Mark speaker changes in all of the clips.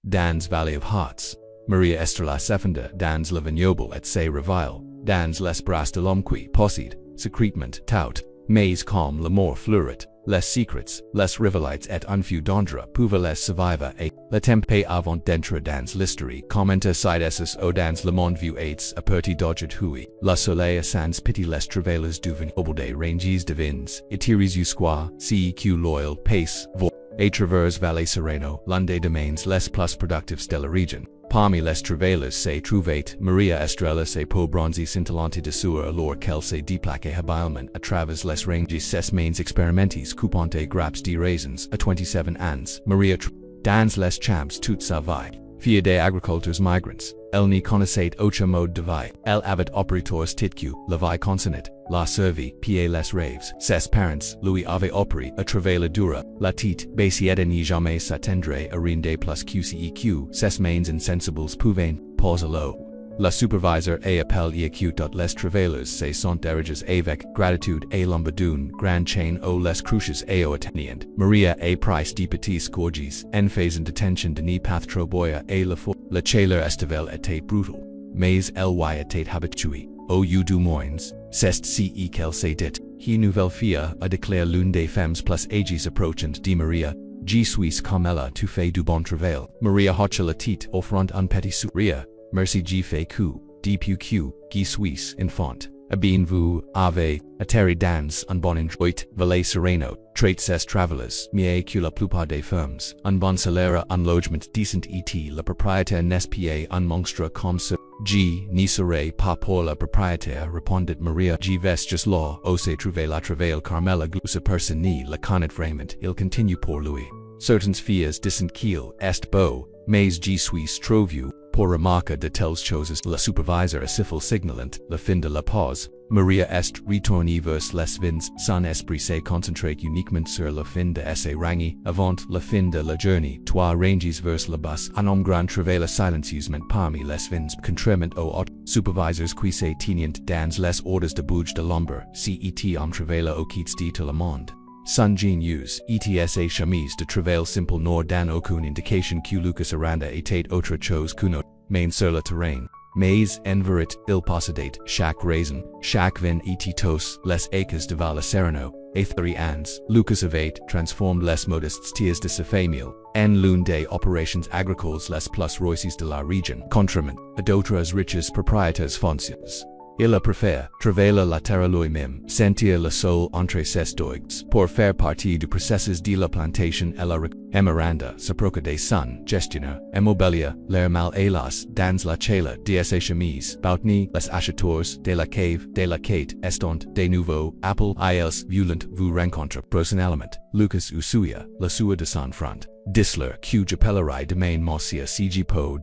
Speaker 1: dans Valley of Hearts. Maria Esther la Seconda dans le vignoble et se réveille, dans les bras de l'homme qui possède, secrètement tout, mais comme l'amour fleurit, les secrets, les rivalités et un feu d'andra pouvaient les survivre et le tempe avant d'entrer dans l'histoire commenta side au dans le monde vu aids a partir d'aujourd'hui, le soleil sans pitié les travailleurs du vignoble des ranges divines, itiris usqua, ceq loyal, pace, voix, et traverse valley sereno, l'un des domaines les plus productifs de la région. Parmi les travailleurs se trouvait Maria Estrella se peau bronzée scintillante de sueur alors qu'elle se déplaquait habilement à travers les ranges ses mains expérimentés coupant des grappes de raisins à 27 ans. Maria dans les champs toute sa vie. Fille des agriculteurs migrants, elle n'y connaissait aucun mode de vie. Elle avait operators titque, la vie consonante, la survie, pied les rêves. Ses parents lui avaient appris à travailler dura, la tête baissée ni jamais s'attendrait à rien de plus qceq, ses mains insensibles pouvaient, pas à l'eau. La supervisor et appelle EQ. Les travailleurs se sont dirigés avec gratitude et l'ambadune grand chain aux les cruches et aux atteniant. Maria a pris des petits gorges, en faisant detention de ni pas trop boya et la fois. La chaleur estivale était brutale, mais elle était habituée. Au lieu du moins, c'est ce qu'elle s'est dit. He nouvelle fille a déclaré l'une des femmes plus âgées approchant de Maria. Je suis comme elle, tu fais du bon travail. Maria hocha la tête, offrant un petit sourire. Merci je fais coup, depuis qui suis enfant. A bien vous avez atterri dans un bon endroit, valet sereno, traite ses travailleurs, mieux que la plupart des femmes, un bon salaire, un logement decent et la propriétaire n'est pas un monstre comme ce. Je n'y serai pas pour la propriétaire, répondit Maria. Je vais juste là, où se trouver la travail Carmela glousa personne ni la connaît vraiment, il continue pour lui. Certaines filles dicen qu'il est beau, mais je suis trop vieux. Pour remarquer de telles choses, le supervisor a siffle signalant la fin de la pause. Maria est retournée vers les vins, son esprit se concentre uniquement sur la fin de ses rangi. Avant la fin de la journée, trois ranges vers le bas, un homme grand travaille silencieusement parmi les vins, contrairement aux autres supervisors qui se tenaient dans les ordres de bouge de l'ombre, cet homme travaille au quitte de tout le monde. Son genius, etsa chemise de travail simple nor dan aucune indication que Lucas Aranda était autre chose qu'une autre main sur le terrain. Mais en vérité, il possédait chaque raisin, chaque vin et tos, les acres de Val Sereno, et 3 ans. Lucas avait transformé les modestes tiers de sa famille en l'une des opérations agricoles les plus réussies de la région, contrairement à d'autres riches propriétaires fonciers. Il a préféré travailler la terre lui-même, sentir le sol entre ses doigts, pour faire partie du processus de la plantation et la Emeranda, se procure son gestionnaire, immobilier, l'air mal hélas, dans la chela de ses chemises, boutni, les acheteurs de la cave, de la quête, estant, de nouveau, Apple, ils, violent, vous rencontre, personnellement, Lucas Usuya, la sua de son front. Disler, que j'appellerai demain monsieur cgpo.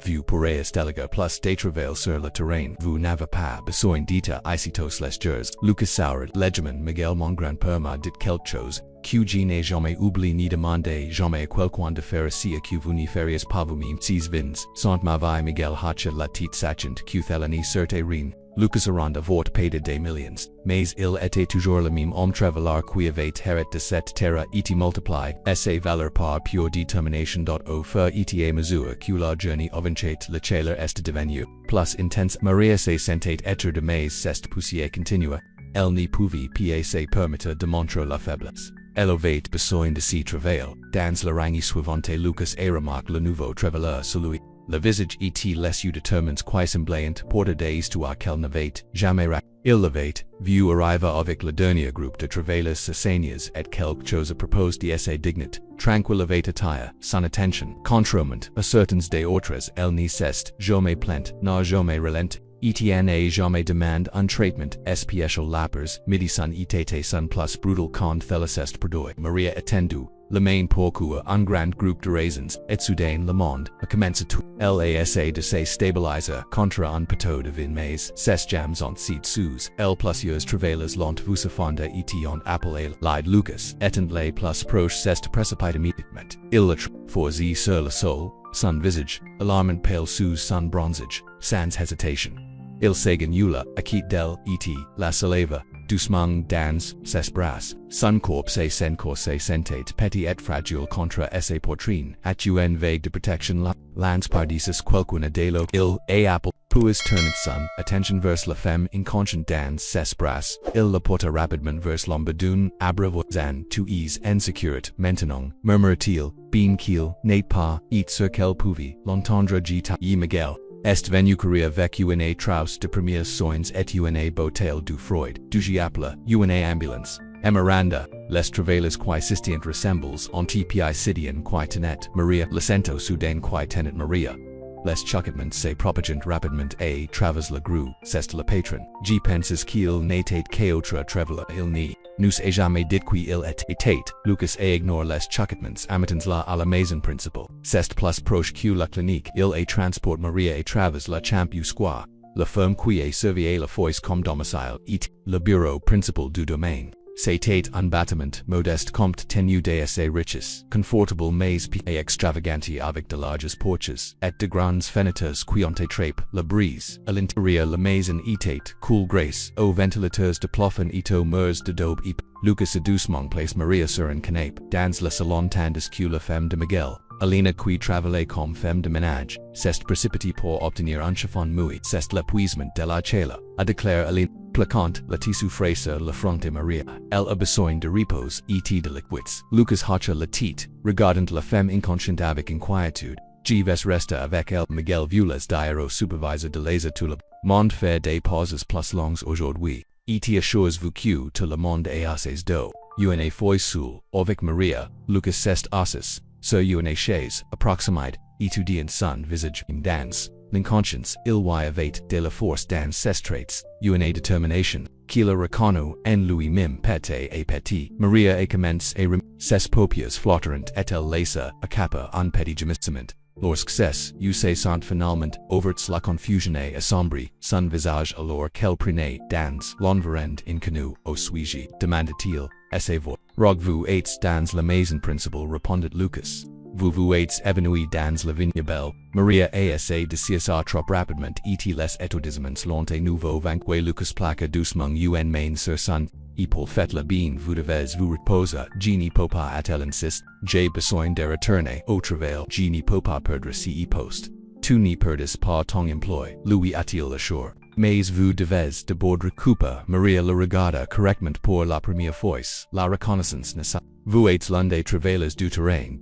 Speaker 1: Vous pourrez déléguer plus de travail sur le terrain. Vous n'avez pas besoin d'être icitos les jours. Lucas Sauer, Legman Miguel mon grand-père dit quelque chose, que je n'ai jamais oublié ni demandé jamais à quelqu'un de faire ce que vous n'y feriez pas vous-même. Ces vins, sont ma vie Miguel hacha la tête sachant que thelani certe rien. Lucas Aranda vort paid des millions, mais il était toujours le même homme travailleur qui avait hérité de cette terre et multiplié sa valeur par pure détermination. Au fur et à mesure que la journée avançait, le chaleur est devenu plus intense. Maria se sentait être de mais cette poussière continua. Elle n'y pouvait pas se permettre de montrer la faiblesse. Elle avait besoin de se travail. Dans la rangie suivante, Lucas a remarqué le nouveau travailleur sur lui. Le visage et les yeux déterminent qui semblant porter des histoires qu'elle n'avait jamais racontées. Il l'avait vu arriver avec le dernier groupe de travailleurs saisonniers et quelque chose à propos de sa dignité. Tranquille avait attire son attention. Contrairement à certaines des autres, elle n'y s'est jamais plainte, n'a jamais relenté. n'a jamais demandé un traitement spécial lapers, midi son était son plus brutal quand Theliceste Perdoy. Maria attendu. Le main pourquoi un grand groupe de raisins, et soudain le monde, a commencé tout. L'asa de se stabiliser contre un plateau de vin mais, ses jams en seed sous, el plusieurs travailleurs l'ont vu se fonder et ont appelé l'ide Lucas, étant les plus proches s'est précipité immédiatement. Il le forzi sur le sol, son visage, alarmant pale sous son bronzage, sans hésitation. Il s'éganula, a quitte d'elle et la souleva, doucement dans ses bras, son corps et son corps sentait petit et fragile contre ses poitrines, at une vague de protection la, lance pardises quelqu'un de lo, il, a apple, puis tournant son attention vers la femme inconscient dans ses bras, il la porta rapidement vers l'ambadune, abravoisant tout is insécurite, maintenant, murmura-t-il, bien qu'il n'est pas, et sur quel pouvait, l'entendre gita, y Miguel. Est venu courir avec une trousse de premiers soins et une bouteille du Freud, du Giapla, une ambulance. Emiranda, les travailleurs qui sistient ressembles en tpi sidien qui tenet Maria, l'acento soudain qui tenet Maria. Les chucketments se propagent rapidement et travers la grue, c'est la patron. J'y penses qu'il n'était qu'autre trevela il ni. Nous et jamais dit qui il était. Lucas et ignore les chucketments amatins la à la maison principale. C'est plus proche que la clinique. Il et transporte Maria et travers la champion square. La firme qui est servie la foise comme domicile et le bureau principal du domaine. C'était un bâtiment modeste compte tenu de ses richesses, confortable mais et extravagante avec de larges porches, et de grandes fenêtres qui entretrappent la brise. À l'intérieur la maison était cool grace, aux ventilateurs de plafond et aux murs de daube et Lucas a doucement place Maria sur un canapé, dans le salon tandis que la femme de Miguel, Alina qui travaillait comme femme de ménage, s'est précipitée pour obtenir un chiffon mouillé, c'est l'épuisement de la chala, a déclaré Alina. Plaquant, la tissu fraise la fronte de Maria. Elle a besoin de repos et de liquids. Lucas hocha la tête, regardant la femme inconsciente avec inquiétude. Gives resta avec elle. Miguel Vulas diaro supervisor de les études. Monde fait des pauses plus longues aujourd'hui. Et assures-vous que tout le monde est assez dos. Une fois seul, avec Maria, Lucas s'est assis, sur une chaise, approximate, étudiant son visage dans. L'inconscience, il y avait de la force dans ses traits, une détermination, qui la reconnu en lui-même petit et petit. Maria commence à ses paupières flottantes et elle laissa a capa un petit gémissement. Lorsque ses yeux se sont finalement ouverts la confusion et assombrie, son visage alors qu'elle prenait dans l'environnement inconnu, au suis-je, demanda-t-il, à sa voix. Rogue-vous êtes dans la maison principale, répondit Lucas. Vous êtes évanoui dans la vigne belle. Maria a essayé de s'asseoir trop rapidement et les étourdissements l'ont à nouveau vaincu. Lucas plaqa doucement une main sur son épaule. Faites-le bien, vous devez vous reposer. Je n'y peux pas, a-t-elle insisté. J'ai besoin de retourner au travail. Je n'y peux pas perdre ce poste. Tu n'y perds pas ton emploi, lui a-t-il assuré. Mais vous devez d'abord recouper. Maria le regarda correctement pour la première fois. La reconnaissance nécessaire. Vous êtes l'un des travailleurs du terrain.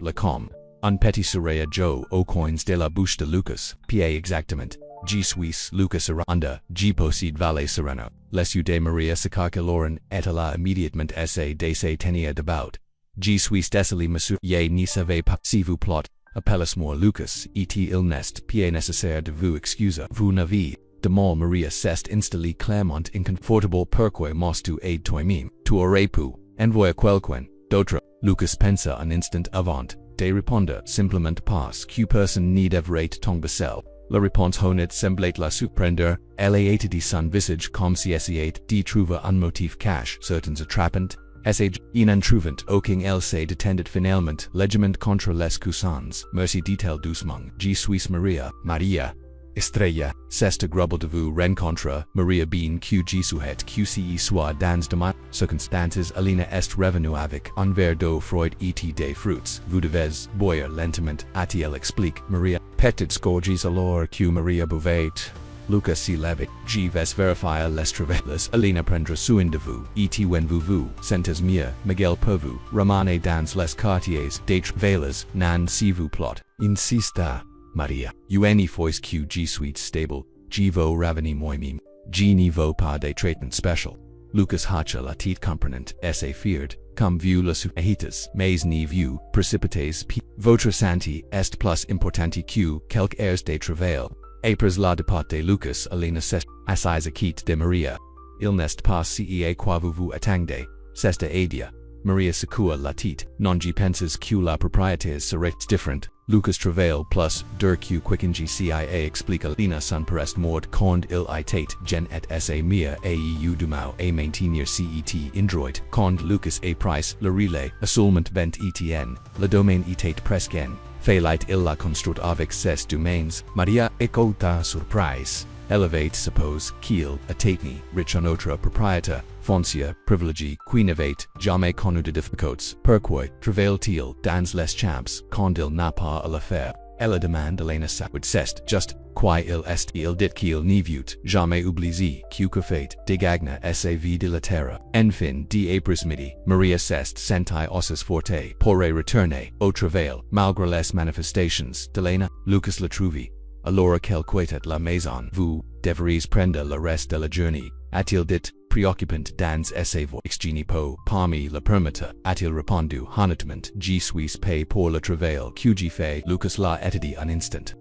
Speaker 1: Le com. Un petit sourire Joe aux coins de la bouche de Lucas. Pas exactement. Je suis Lucas Aranda. Je possède Valle Sereno. Les yeux de Maria se calcularon et la immédiatement essayé de se tenir debout. Je suis désolé monsieur. Je n'y savais pas. Si vous plot. Appelez-moi Lucas. Et il n'est pas nécessaire de vous excuser. Vous n'avez de mal. Maria s'est installée clairement inconfortable. Pourquoi m'as-tu aidé toi-même? Tu aurais pu envoyer quelqu'un d'autre. Lucas pensa un instant avant de répondre simplement parce que personne n'y devrait tomber seul. La réponse honnête semblait la surprendre. Elle a étudié son visage comme si essayait de trouver un motif caché, certains attrapant. Essayé en trouvant aucun elle se détendit finalement légèrement contre les coussins. Merci dit-elle doucement. Je suis Maria. Estrella, c'est agréable de vous rencontrer. Maria bien que je souhaite que ce soit dans de ma circonstances. Alina est revenue avec un verre d'eau froide et des fruits. Vous devez boire lentement, a-t-elle expliqué. Maria, petites gorges alors que Maria buvait. Lucas s'y levait. Je vais vérifier les travailleurs. Alina prendra soin de vous. Et when vous sentez mieux, Miguel peut vous ramener dans les quartiers des travailleurs. Nan si vous plot. Insista. Maria, une fois que je suis stable, je veux revenir moi-même. Je n'y veux pas de traitement spécial. Lucas hocha la tête comprenant et feared, comme vu les sujetas, mais n'y vu précipités p. Votre santé est plus importante que quelques heures de travail. Après la départ de Lucas, Alina s'est assise à quitte de Maria. Il n'est pas si à quoi vous attendez, c'est aidia. Maria secoua la tête. Non je penses que la propriété serait différente. Lucas travaille plus dur que cia explique Alina son parest mort quand il était jeune et sa mia eu du mal à maintenir cet indroit. Quand Lucas a pris le relais, seulement 20 etn, le domaine était presque fait il la construit avec ses domaines. Maria écouta surprise. elevate, suppose, kiel, atatni, rich on autre proprietor, foncia, privilegi, quinevate, jamais connu de difficultés, perquoi, travail til, dans les champs, condil n'a pas à le faire. Ella demande Elena would cest, just, qui il est il dit qu'il n'y vut, jamais oublié, que fait, digagna sav de la terra. Enfin, d apres midi, Maria cest senti ossus forte, pourrait retourner, au travail, malgré les manifestations, d'Elena, Lucas la trouvi. Alors qu'elle quittait la maison, vous devriez prendre le reste de la journée, a-t-il dit, préoccupant dans sa voix exgenipo, parmi la permita, a-t-il répondu honnêtement, je suis payé pour le travail que j'ai fait, Lucas l'a étudié un instant,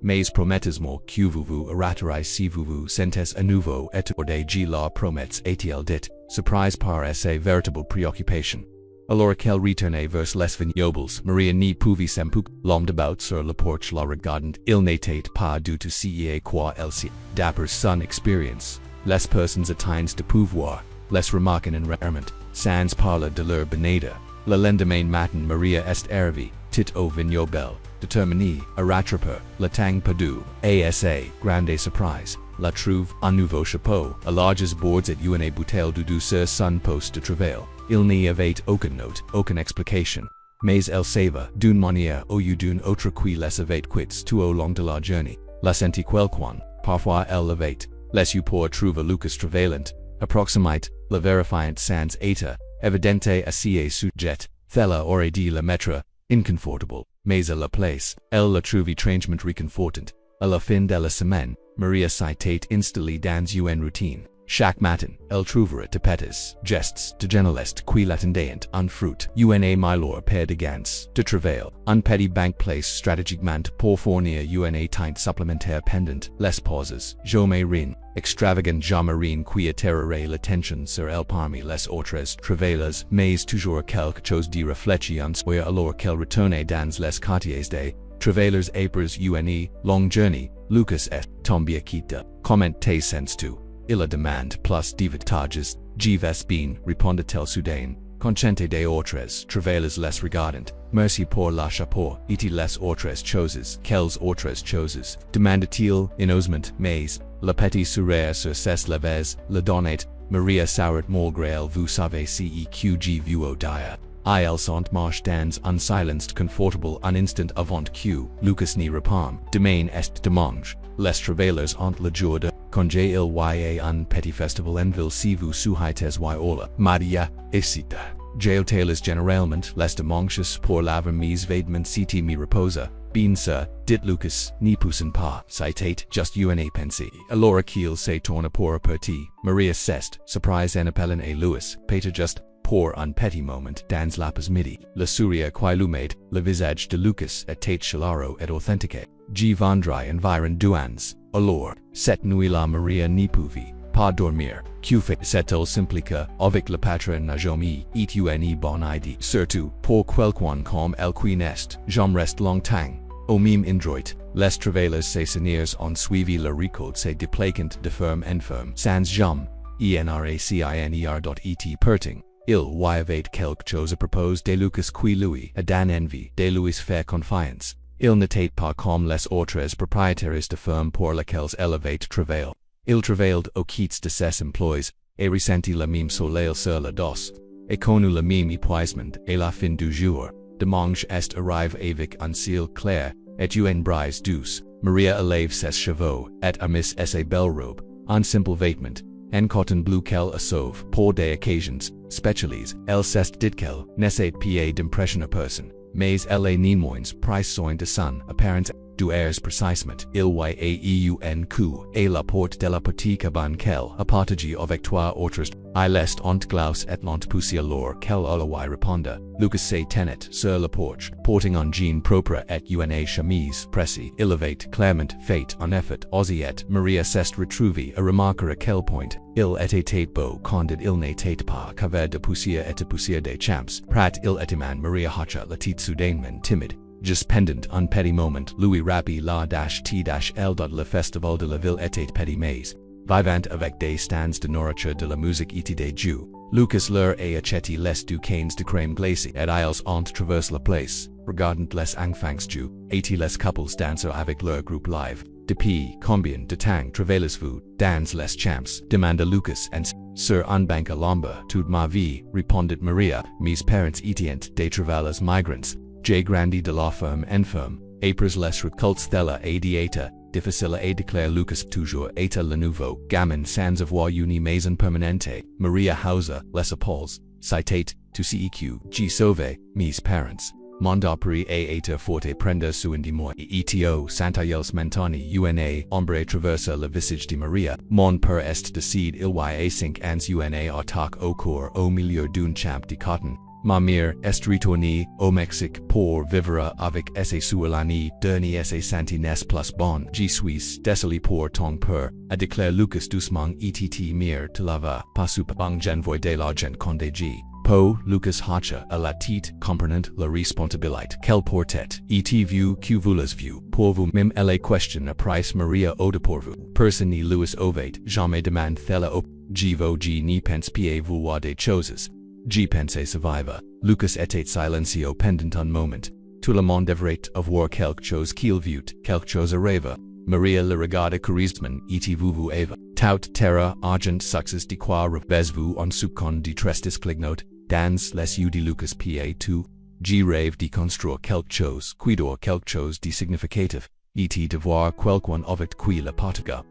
Speaker 1: mais promettez-moi que vous arrêterez si vous vous sentez à nouveau étourdé, je la promets, a-t-il dit, surprise par sa véritable préoccupation. Alors qu'elle retournait vers les vignobles, Maria n'y pouvait s'empouc, l'homme debout sur le porche la regardant, il n'était pas du tout ce quoi elle si, d'après son expérience. Les personnes atteintes de pouvoir, les remarquent en rarement, sans parler de leur beneda. Le lendemain matin Maria est arrivée, tit au vignoble, déterminée à rattraper le temps perdu, asa, grande surprise, la trouve, un nouveau chapeau, à larges boards et une bouteille d'eau sur son poste de travail. Il n'y avait aucune note, aucune explication. Mais elle savait, d'une manière ou d'une autre qui les avait quittés tout au long de la journée. La senti quelqu'un, parfois elle l'avait. Les eu pour trouver Lucas travaillant, approximate, la vérifiant sans être, evidente à ce sujet, thella aurait dit le maître, inconfortable, mais à la place, elle la trouve étrangement réconfortante. À la fin de la semaine, Maria s'était installée dans une routine. Chaque matin, elle trouvera de petits gestes de journaliste qui l'attendaient en fruit, une mylor paire de gants de travail, un petit banc place stratégiquement pour fournir une teinte supplémentaire pendant les pauses, jamais rien, extravagant jamais rien qui attirerait l'attention sur elle parmi les autres travailleurs, mais toujours quelque chose de réfléchi en soi alors qu'elle retournait dans les quartiers des travailleurs épres une longue journée, Lucas est tombé quitte, comment tes sens tu? Il la demande plus d'avantages, je vais bien, répondit-elle soudain, consciente des autres travailleurs les regardant, merci pour la chapeau, et les autres choses, quelles autres choses, demanda-t-il, innocement, mais, le petit sourire sur ses lèvres, le donnait, Maria sourit malgré elle vous savez ce que je vous dire. Il sont marche dans un silence confortable un instant avant que, Lucas n'y répond, demain est dimanche, les travailleurs ont le jour de congé il y a un petit festival en ville si vous souhaitez y aller, Maria, excita. J'hôtels généralement les dimanches pour laver mes vêtements si me repose. Bien sûr, dit Lucas, n'y poussant pas, c'était juste une pensée. Alors qu'il se tourne pour petit, Maria ceste, surprise en appelant à Louis, Peter just, pour un petit moment, dans l'après-midi, le sourire qu'illumide, le visage de Lucas était chaleureux et authentique. Je vendrai environ 2 ans. Alors, cette nuit-là Maria n'y pouvait pas dormir. Que fait-elle s'implique avec le patron n'a jamais été une bonne idée. Surtout, pour quelqu'un comme elle qui n'est, j'en reste longtemps. Au même endroit, les travailleurs saisonniers ont suivi la récolte des déplaquants de ferme en ferme, sans jamais, enraciner.et perting. Il y avait quelque chose à propos de Lucas qui lui a dan envie de lui faire confiance. Il n'était pas comme les autres propriétaires de ferme pour lesquels elle avait travaillé. Il travaillait au quitte de ses emplois, et ressentit le même soleil sur le dos, et connu le même épuisement à la fin du jour. Dimanche est arrivé avec un ciel clair, et une brise douce. Maria élève ses cheveux, et a mis sa belle robe, un simple vêtement, en coton bleu qu'elle a sauve pour des occasions spéciales. Elle s'est dit qu'elle n'essayait pas d'impressionner personne. Mais elle est néanmoins prise de son apparence du airs précisément. Il y a un coup et la porte de la petite cabane qu'elle a partagée avec 3 autres. Il est en glace et lent poussé alors qu'elle allait répondre. Lucas se tenait sur la porche, porting un jean propre et une chemise pressée. Il avait clairement fait un effort. Osiet Maria s'est retrouvée à remarquer à quel point il était beau quand il n'était pas couvert de poussière et de poussière des champs. Prat il était man Maria hacha la tête soudainement timide. Just pendant un petit moment, lui rappit la -t le festival de la ville était petit mais vivant avec des stands de nourriture de la musique et des jeux. Lucas leur a acheté les 2 canes de crème glacée et ils ont traversé la place, regardant les enfants jeux, et les couples danser avec leur groupe live. Depuis combien de temps travaillez-vous dans les champs? Demanda Lucas and Sir Unbanka Lomba toute ma vie, répondit Maria, mes parents étaient des travailleurs migrants. J'ai grandi de la ferme en ferme. Après les récoltes stella et dieta, difficile à déclarer Lucas toujours était le nouveau gamin sans avoir une maison permanente. Maria Hauser, les épaules, citate, tu ceq, j'ai sauvé, mes parents. Mon appris a été forte prendre soin de moi eto Santayels Mentani una ombre traversa le visage de Maria. Mon père est décide il y a 5 ans una attaque au corps au milieu d'un champ de cotton. Ma mère est retournée au Mexique pour vivre avec ses sur l'année dernière ses santé n'est plus bon. Je suis désolé pour ton père, a déclaré Lucas doucement ett mère te lava pas super bang j'envoie de l'argent quand j'ai. Po, Lucas Hacha, a la tête, comprenant la responsabilité qu'elle portait. Et vu que vous les vu, pour vous même elle question a price Maria ode pour vous. Personne ni Louis Ovate, jamais demande thela op. Jivo G ni pense pied vouloir des choses. G pense survivor. Lucas était silencio pendant un moment. Tout le monde devrait avoir quelque chose qu'il veut, quelque chose à rêver. Maria le regarda curieusement et vous eva. Tout terra argent success de quoi revez-vous en soupçon de trestis clignote. Dans les yeux de Lucas pa2, G rêve de construire quelque chose, cuidor quelque chose de significatif, et de voir quelqu'un avec qui le partager.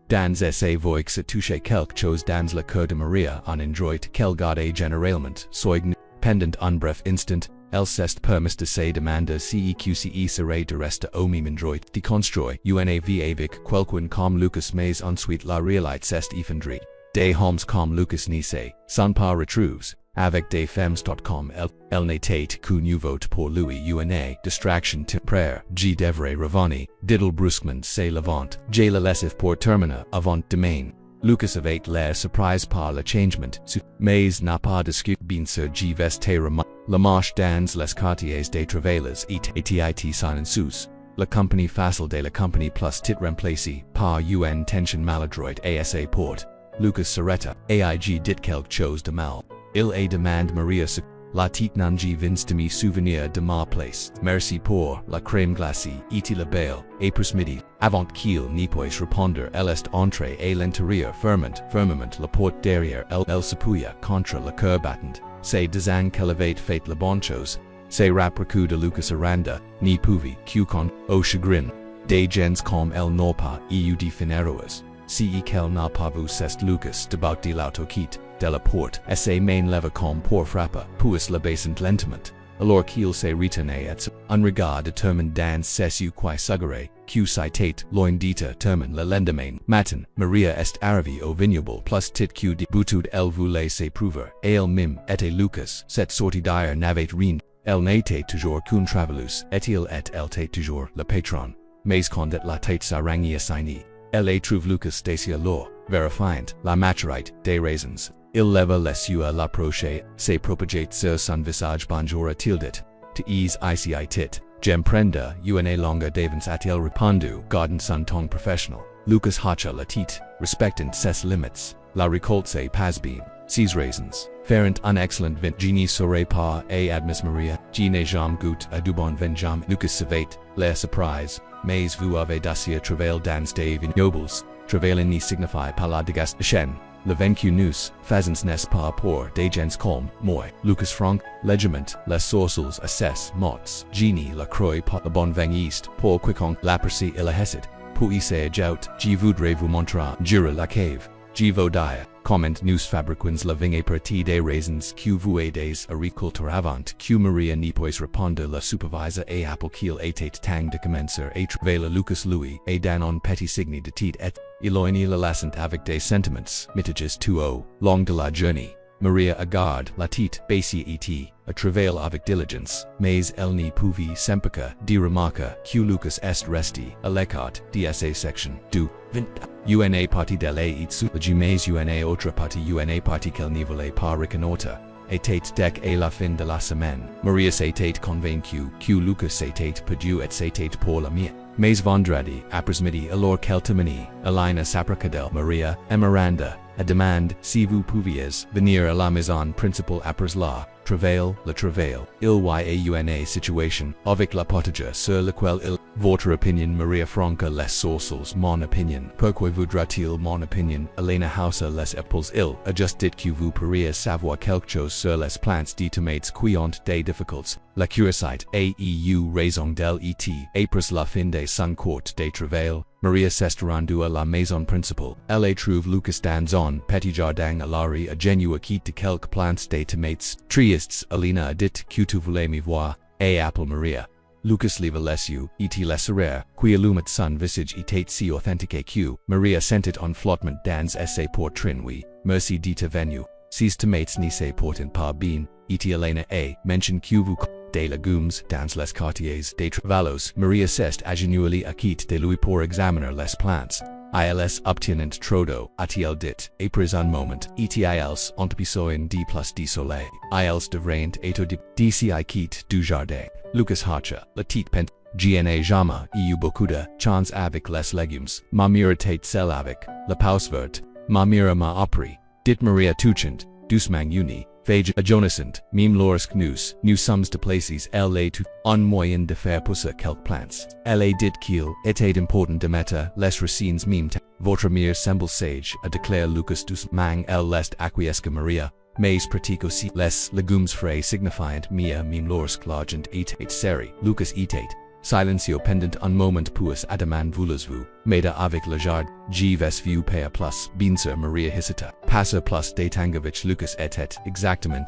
Speaker 1: Dans essaie voix se toucher quelque chose dans le cœur de Maria en endroit qu'elle garde généralement, soigne, pendant un bref instant, elle s'est permis de se demander ceqce serait de rester au même endroit de construire UNAV avec quelqu'un comme Lucas mais ensuite la réalité s'est effondrée. Des hommes comme Lucas n'y se sont pas retrouvés. Avec des femmes.com elle n'était qu'un nouveau pour lui una distraction temporaire. G devrait revenir, diddle brusquement se levant. J le laissif pour terminer avant demain. Lucas avait l'air surprise par le changement, mais n'a pas discuté bien sûr G vesté la marche dans les quartiers des travailleurs et silencieux. La compagnie facile de la compagnie plus tit remplacée par une tension maladroite à sa porte. Lucas s'arrêta, aig dit quelque chose de mal. Il a demandé Maria ce la tite nanji vins de me souvenir de ma place. Merci pour la crème glacée et la belle, après midi. Avant qu'il n'y puisse répondre, elle est entrée à l'intérieur fermement la porte derrière elle s'appuya contre le cœur battant. C'est disant qu'elle avait fait la bonne chose. C'est rapproché de Lucas Aranda, ni pouvait qu'un au chagrin. Des gens comme elle n'ont pas eu de finéroes. Si qu'elle n'a pas vu c'est Lucas débarque de l'autoquite. De la porte, essaie main leva comme pour frapper, puis le baissant lentement. Alors qu'il se retenait et un regard détermined dans ses yeux qui s'agarraient, que citate loin dita termine le lendemain matin. Maria est arrivée au vignoble plus tit que de boutude elle voulait s'éprouver, et elle-même était Lucas. Cette sortie d'air n'avait rien. Elle n'était toujours qu'une travailleuse, et il était toujours le patron. Mais quand la tête s'arrangeait assignée, elle trouve Lucas dacier alors, vérifiant la maturité des raisins. Il leva les yeux à l'approcher, se propagate sur son visage bonjour a-t-il dit. Te ease ici tit. J'aime prendre une longue d'avance a-t-il répondu, gardant son ton professionnel. Lucas hacha la tête, respectant ses limites. La récolte c'est pas bien. Ces raisins. Ferent un excellent vin. Je n'y serai pas et admis Maria. Je n'ai jamais goûté à du bon vin jamais. Lucas savait, la surprise. Mais vous avez dacier travail dans des vignobles. Travail n'y signifie pas la dégustation. Le vaincu nous, faisons n'est pas pour des gens comme moi. Lucas Franck, légiment, les sourcils assess mots. Genie la croix pas le bon vin est, pour quiconque l'aperçut il a hesed. Pour y se ajoute, je voudrais vous montrer, jure la cave. Je vous dire, comment nous fabriquons la vigne à partir des raisins que vous aidez à récolter avant que Maria n'y puisse répondre le supervisor et apple qu'il était temps de commencer à travailler Lucas Louis et dans un petit signe de titre et éloigné le lassant avec des sentiments mitigés tout au long de la journée. Maria agarde la tête baissée et a travaillé avec diligence, mais elle n'y pouvait s'empêcher de remarquer que Lucas est resté à l'écart de sa section du una partie de la itsu mais una autre partie una partie qu'elle n'y voulait pas reconnaître. Était dès à la fin de la semaine, Maria s'était convaincue que Lucas s'était perdu et s'était pour la mienne. Mais vendredi après-midi alors qu'elle terminait, Elena s'approcha d'elle Maria et Miranda, a demand, si vous pouviez venir à la maison principale après la travail, le travail, il y a une situation, avec la potage sur laquelle il, votre opinion Maria Franca les sourcils, mon opinion, pourquoi voudra-t-il mon opinion, Elena Hausa les épaules il, adjustit que vous pourriez savoir quelque chose sur les plantes de tomates qui ont des difficultés, la curiosité, aeu raison d'elle et après la fin de son cours de travail, Maria s'est rendue à la maison principale. Elle trouve Lucas dans un petit jardin à l'arrêt à genu acquit de quelques plantes de tomates. Trieste, Elena a dit que tu voulais me voir, et appelle Maria. Lucas leva les yeux, et les serrère, qui allumet son visage et si authentique que Maria sentit un flottement dans ses poitrines oui, merci de ta venue. Ces tomates ne se portent pas bien, et Elena a mention que vous des légumes dans les quartiers des travaillos. Maria s'est agenouillée acquit de lui pour examiner les plantes. Ils obtiennent trop d'eau, a-t-il dit, après un moment, et ils ont besoin de plus de soleil. Ils devraient être d'ici quitte du jardin. Lucas Hacha, la petite pente, gna jamais eu beaucoup de chance avec les légumes. Ma mère tête celle avec la pause verte. Ma mère m'a appris, dit Maria touchant, doucement uni. Fage adjonacent, même lorsque nous sommes déplacés, elle est tout un moyen de faire pousser quelques plantes. Elle dit qu'il était important de mettre les racines même votre mère semble sage, a déclaré Lucas doucement elle lest acquiesque Maria, mais pratique aussi les légumes frais signifiant mia même lorsque l'argent est serré. Lucas était silencio pendant un moment puis adamant voulez-vous, m'aider avec le jard, vous payer plus, bien sûr Maria hésita. Passer plus détangovich Lucas était exactement,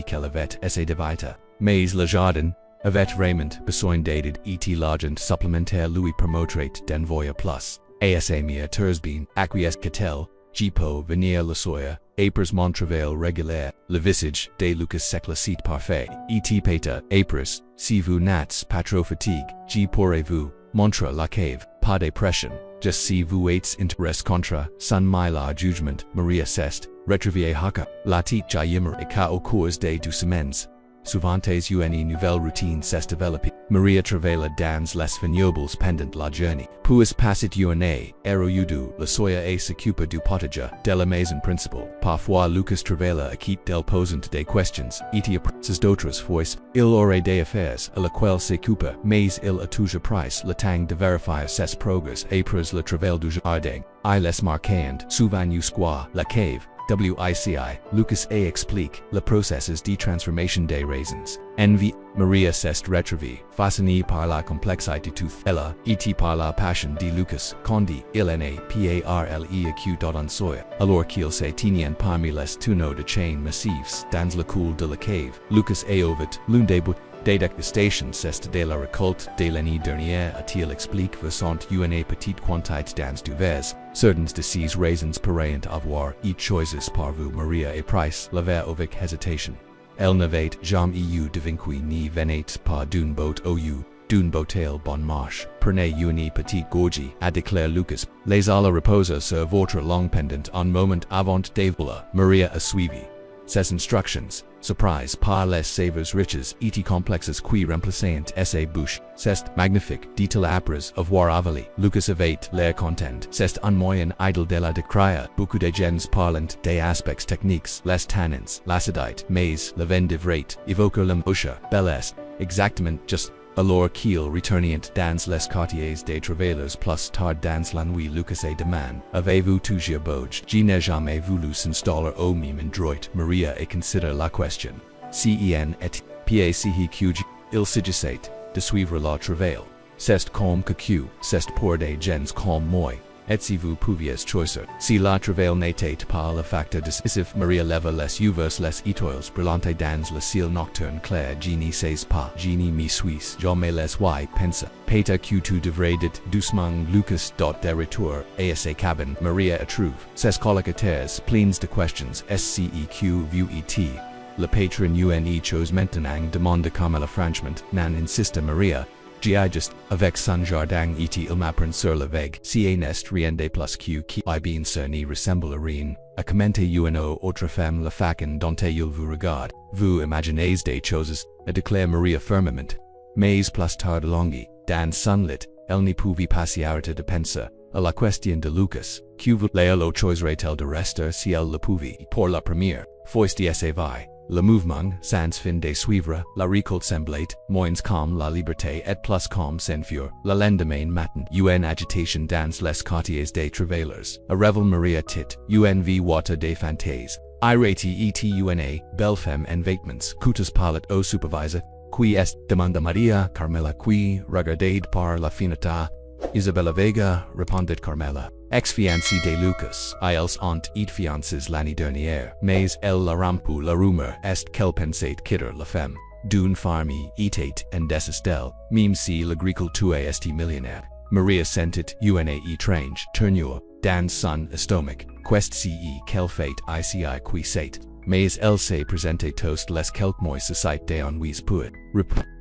Speaker 1: qu'elle avait essayé d'eviter. Mais le jardin avait vraiment besoin d'aide et l'argent supplémentaire lui permettrait d'envoyer plus. Asa mia tersbien, acquiesque-t-elle, Jipo venir le soya, après mon travail régulier, le visage de Lucas s'éclaircit parfait, et peta, après, si vous n'êtes pas trop fatigue, j'y pourrez-vous, montre la cave, pas de pression, just si vous êtes intéressé contre, son la jugement, Maria s'est, retrivier haka, la tite jayimer et ka au cours de 2 semaines. Souvantes une nouvelle routine s'est développée. Maria travailla dans les vignobles pendant la journée. Puis passit une eroyudu la soya et s'occupa du potager de la maison principale. Parfois Lucas travailla acquit del posant des questions, et apprentices d'autres fois, il aurait des affaires à laquelle s'occupa, mais il a toujours pris le temps de vérifier ses progrès après le travail du jardin. I les marquant, souvent jusqu'à la cave. WICI, Lucas A explique le processus de transformation des raisins. Envie, Maria s'est retrouvée, fascinée par la complexité tout elle, et par la passion de Lucas, Condi, il n'a parleq dans soya, alors qu'il se tenait parmi les tonneaux de chaînes massifs dans le coul de la cave. Lucas A ouvert l'une des dédégustation c'est de la récolte de l'année dernière a-t-il explique faisant une petite quantité dans du vase. Certains de ces raisins pourraient avoir et choisis par vous Maria et Price l'avait avec hésitation. Elle n'avait jamais eu de vaincue ni venait pas d'une botte d'une bouteille bon marche. Prenez une petite gorgée, a déclaré Lucas. Les allez reposer sur votre langue pendant un moment avant de voler. Maria a suivi ses instructions, surprise par les saveurs riches et complexes qui remplissent sa bouche. C'est magnifique, dit-il après avoir avalé. Lucas avait l'air content. C'est un moyen idle de la décrire. Beaucoup de gens parlent des aspects techniques, les tannins, l'acidité, mais le vin devrait évoquer l'embouche. Bel est, exactement just. Alors qu'il retournait dans les quartiers des travailleurs plus tard dans la nuit Lucas et demande, avez-vous toujours bouge? Je n'ai jamais voulu s'installer au même endroit. Maria et considère la question. Cen et PACQ, il s'agissait de suivre le travail. C'est comme que c'est pour des gens comme moi. Et si vous pouviez choisir, si le travail n'était pas le facteur décisif, Maria leva les yeux vers les étoiles brillantes dans le ciel nocturne clair. Je ne sais pas, je ne me suis jamais les vois penser. Peta que tu devrais dit doucement Lucas. De retour à sa cabine, Maria trouve ses colocataires pleins de questions. SCEQ VUET. Le patron une chose maintenant demande comme le franchement, nan insiste Maria. J'ai juste, avec son jardin et il m'apprend sur la vague. Si n'est rien de plus qui bien sûr ne ressemble à rien. A commenter une autre femme la façon dont il vous regarde. Vous imaginez des choses, a déclaré Maria fermement. Mais plus tard longue, dans son lit, elle ne pouvait pas s'arrêter de penser. a la question de Lucas, que vous le choisirez-elle de rester si elle le pouvait, pour la première fois de sa vie. Le mouvement, sans fin de suivre, la récolte semblait, moins comme la liberté et plus comme s'enfuir, le lendemain matin, agitation dans les quartiers des travailleurs, a revel Maria tit, water des fantaise, iratuna, belle femme en vêtements, coûteuse parlet au supervisor, qui est, demanda Maria, Carmela qui, regardée par la finita, Isabella Vega, répondit Carmela. Ex-fiancée de Lucas, ils ont été fiancés l'année dernière, mais elle la rompu la rumeur est qu'elle pensait quitter la femme d'une famille était en desestel, même si l'agriculture est millionnaire. Maria sentit une étrange tournure dans son estomac, qu'est-ce qu'elle fait ici qui sait, mais elle s'est présentée tous les quelques mois suscite d'ennuis pour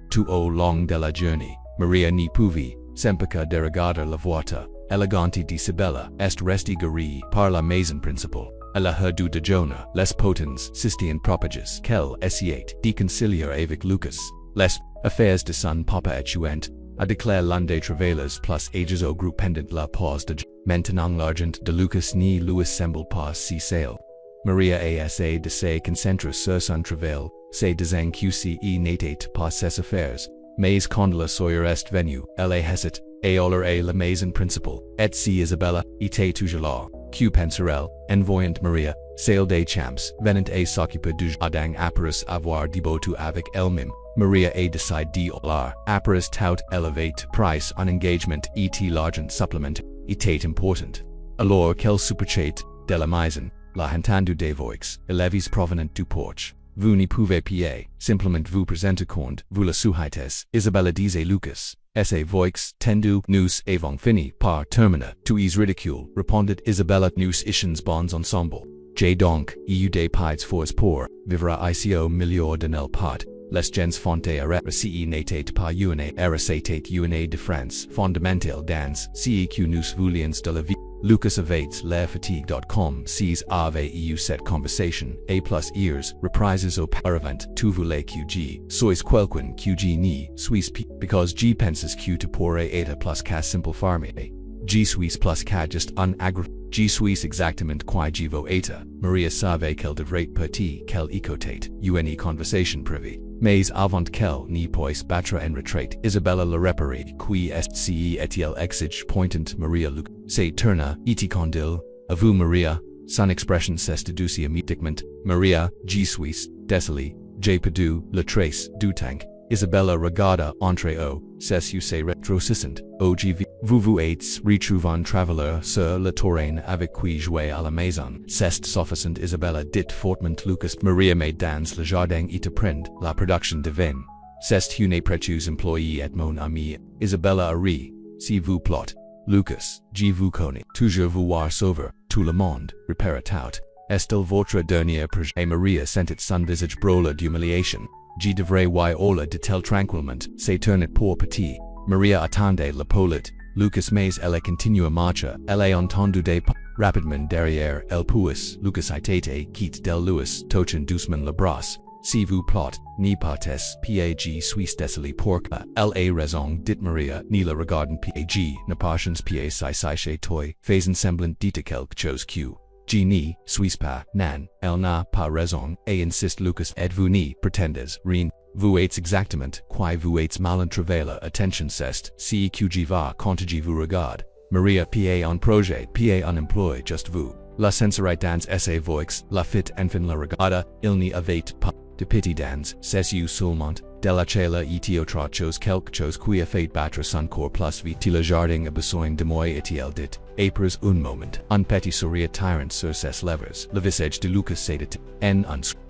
Speaker 1: tout au long de la journée. Maria n'y pouvait s'empêcher de regarder la voiture elegante d'Isabella est restée garée par la maison principale. Elle a herdu de Jonah les potents systien propages qu'elle essayait de concilier avec Lucas. Les affaires de son papa échouant, a déclaré l'un des travailleurs plus âgés au groupe pendant la pause de maintenant l'argent de Lucas ni lui semble pas si sale. Maria a essayé de se concentrer sur son travail, se disant que n'était pas ses affaires, mais quand la soeur est venue, elle a hésité. Et à la maison principale, et si Isabella était toujours là, que penserelle, en voyant Maria, celle des champs, venant et s'occuper du jardin après avoir débattu avec elle-même. Maria a décidé d'olar, après tout élevé price en engagement et l'argent supplémentaire était important. Alors qu'elle superchait de la maison, la entendu des voix, élevées provenant du porche. Vous n'y pouvez pas, simplement vous présenter quand vous la souhaitez, Isabella disait Lucas. Essa voix tendu nous avons fini par terminer tous ridicule, répondit Isabella nous itions bons ensemble. J'ai donc eu des pieds forts pour vivre ici au milieu de nel pot. Les gens fonte arrêt si n'était pas une c'était une différence fondamentale dans ce que nous voulions de la vie. Lucas awaits lefatigue.com sees avait eu cette conversation, a plus ears, reprises au paravant, tu voulais QG, sois quelqu'un QG ni, suis p, because G penses Q to pourrait être plus qu'à simple farmer. G suis plus qu'à just un agri, G suis exactement qui G vo eta, Maria savait qu'elle devrait petit qu'elle écoutait, une conversation privée. Mais avant qu'elle n'y puisse battre en retraite, Isabella le réparait, qui est ce est-il exige pointant Maria Luc, se tourna, et condil, à vous Maria, son expression s'est douce immédiatement, Maria, G suis, désolé, j'ai perdu, le trace, du tank. Isabella regarda entre eux, c'est se rétro-sissant, ogv, vous êtes retrouvant travailleur sur le terrain avec qui jouer à la maison, c'est suffisant Isabella dit fortement Lucas, Maria made dans le jardin et prendre la production de vin. C'est une précieuse employée et mon ami, Isabella a ri, si vous plot. Lucas, je vous connais, toujours vouloir sauver, tout le monde, repara tout. Est-il votre dernier projet? Et Maria sentit son visage brûler d'humiliation. Je devrais y olla de tel tranquillement, se tournait pour petit. Maria attendait l'épaulette. Lucas mais elle continua marcha, elle a entendu des pas. Rapidement derrière, elle puis, Lucas était quitte del Louis, touchant doucement le bras. Si vous plot, ni partes pag suis désolé pourquoi, elle a raison, dit Maria, ni la regardant pag, ne patience pa si chez toi, faisant semblant dit quelque chose que. Je n'y suis pas, nan, elle n'a pas raison, et insiste Lucas, et vous n'y prétendez rien. Vous êtes exactement, qui vous êtes mal en travail, attention c'est, si que je va quand je vous regarde. Maria pa en projet, pa en emploi, just vous. La sincérité dans sa voix, la fit enfin la regarda, il n'y avait pas de pitié dans ses seulement, de la chela et autre chose quelque chose qui a fait battre son corps plus vite le jardin a besoin de moi et-il dit. Après un moment, un petit sourire tyrant sur ses lèvres, le visage de Lucas s'était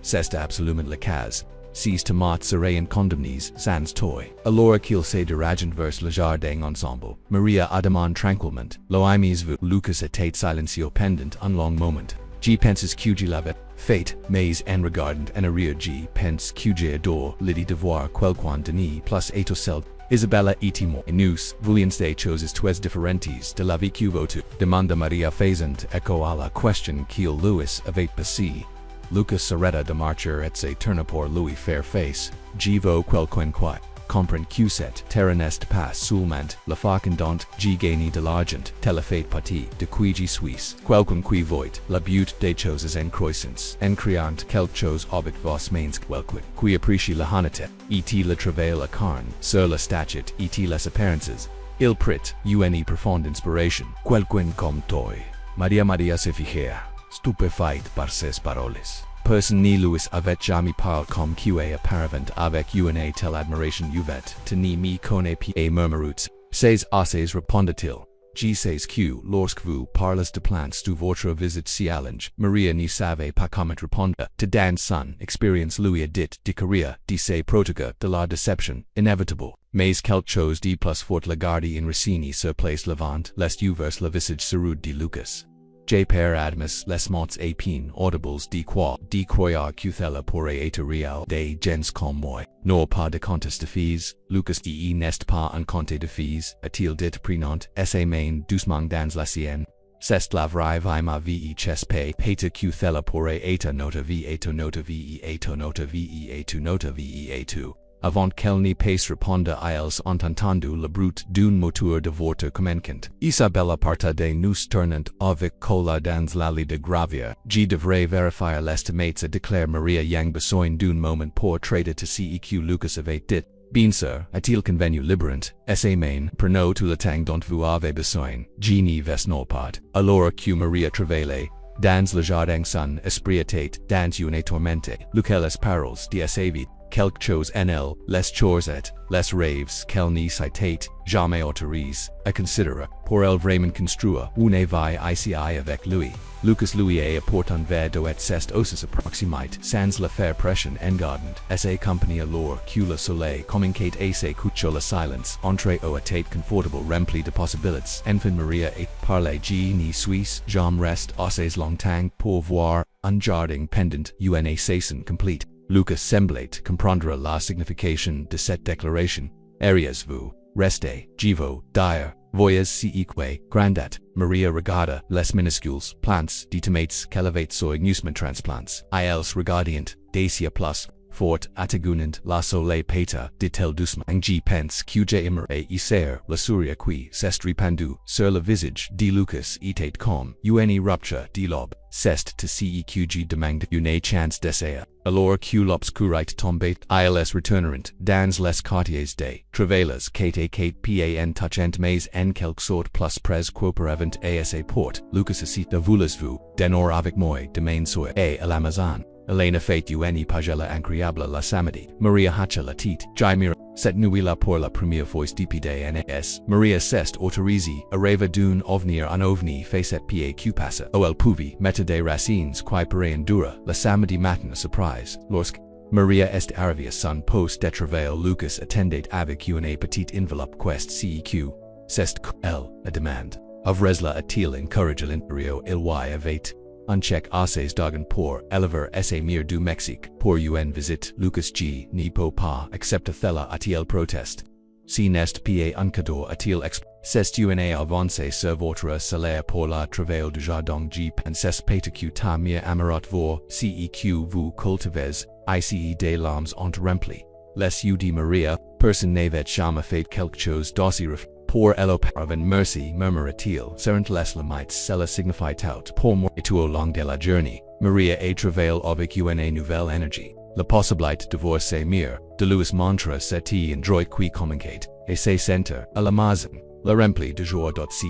Speaker 1: c'est absolument le cas. Ces tomates seraient condamnées sans toi. Alors qu'il se dirigent vers le jardin ensemble, Maria a demandé tranquillement, l'oimes-vous, Lucas était silencieux pendant un long moment. Je penses que je l'avais fait, mais en regardant en arrière je pense que j'adore l'idée de voir quelqu'un de ni plus étincelle. Isabella et moi, nous voulions des choses très différentes de la vie que vous demanda Maria faisant écho à la question qu'il Louis avait passée. Lucas s'arrêta de marcher et se tourna pour lui faire face. Je veux quelqu'un qui comprend Q-set, terra nest pas sulmant, la facendant, G gani de l'argent, telefate partie, de quigi suisse, quelcum qui voit, la butte des choses en croissance, en criant quelque chose obit vos mains quelquid, qui apprecie la hanete, et le travail à carne, sur la statut, et les apparences, il prit, une profonde inspiration, quelqu'un comme toi. Maria se fijea, stupéfaite par ses paroles. Person ni Louis avec jamais parle comme qa apparevant avec une telle admiration uvet, te ni mi connais pa murmuruts, ces assez répondit-il. G sais q lorsque vous parlez de plantes de votre visite si allonge, Maria ne savait pas comment répondre, te dans son expérience lui a dit de carrière, de ses protéger de la déception, inevitable, mais quelque chose de plus fort le garder in Rossini sur place levant, lest you verse le visage serude de Lucas. J per admis les mots apine audibles de croire qu'elle pourrait être réelle des gens comme moi. Non pas de contes de fils, Lucas de n'est pas un conte de fils, a-t-il dit prenant, sa main doucement dans la sienne. C'est la vraie vie ma vie chespe, peta qu'elle pourrait être nota vie et nota vie et nota vie et nota vie et tout. Avant qu'elle n'y passe répondre à elles ont entendu le bruit d'un moteur de voiture communicant. Isabella parta de nous tournant avec cola dans l'allée de gravier. G devrait vérifier l'estimates a déclare Maria yang besoin d'un moment pour trader to ceq Lucas avait dit. Bien sûr, a-t-il convenu liberant, sa main, prenez tout le temps dont vous avez besoin. G n'y ves non pas. Alors que Maria travaillait, dans le jardin son esprit était dans une tourmente, lequel paroles de sa vie. Quelque chose en elle, les chorzet, les rêves qu'elle n'y citate, jamais autorise, à considérer, pour elle vraiment construire, une vie ici avec lui. Lucas lui a apporté un verre d'eau et c'est aussi approximate, sans le faire pression engardant, sa compagnie alors que le soleil communicate à ses couches la silence, entre au état confortable rempli de possibilités, enfin Maria et parler G ni suisse, j'en reste assez longtemps pour voir un jardin pendant une saison complète. Lucas semblait comprendre la signification de cette déclaration. Ariez-vous, restez, jivo, dire, voyez ceque, grandat, Maria regarda les minuscules plantes de tomates qu'elle avait soigneusement transplants. Ils regardient, dacia plus, fort atagunant la soleil peta, dit-elle doucement. G pense que j'aimerais isser la souris qui s'est répandue sur le visage de Lucas était comme une rupture de l'aube. C'est to ceq demande une chance d'essayer. Alors que l'obscurité tombait, ils retourneront dans les quartiers des travailleurs kate pan touchant mais en quelque sorte plus pres quoperavant à sa porte. Lucas assit de voulez-vous, denor avec moi, demain soir, et à l'Amazon. Elena fait une pagella incroyable la samedi. Maria hacha la tite, jaimira, cette nuit-là pour la première fois depuis des NAS. Maria s'est autorisée à rêver d'un avenir en ovni facet PAQ passa. O elle pouvait mettre des racines qui pourraient endurer. La samedi matin a surprise, lorsque Maria est arrivée à son poste de travail, Lucas attendait avec une petite enveloppe quest ceq. C'est qu'elle, a demande. Avresla a-t-il encouragé l'intérieur il y avait un chèque assez d'argent pour élever sa mire du Mexique. Pour une visite, Lucas G n'y peut pas accepter cela a-t-il proteste. Si n'est pas un cadeau a-t-il c'est une avancée sur votre salaire pour le travail du jardin G penses pas que ta mire amourette vous ceq vous cultivez, ici des larmes ont rempli. Les yeux de Maria, personne n'avait jamais fait quelque chose d'aussi pour elle auparavant merci murmura-t-il, seront les limites cela signifie tout pour moi et tout au long de la journée. Maria a travaillé avec une nouvelle énergie. La possibilité de voir ses mire, de lui montrer cette endroit qui communicate, et ses centres à la maison, la rempli de joie.ce.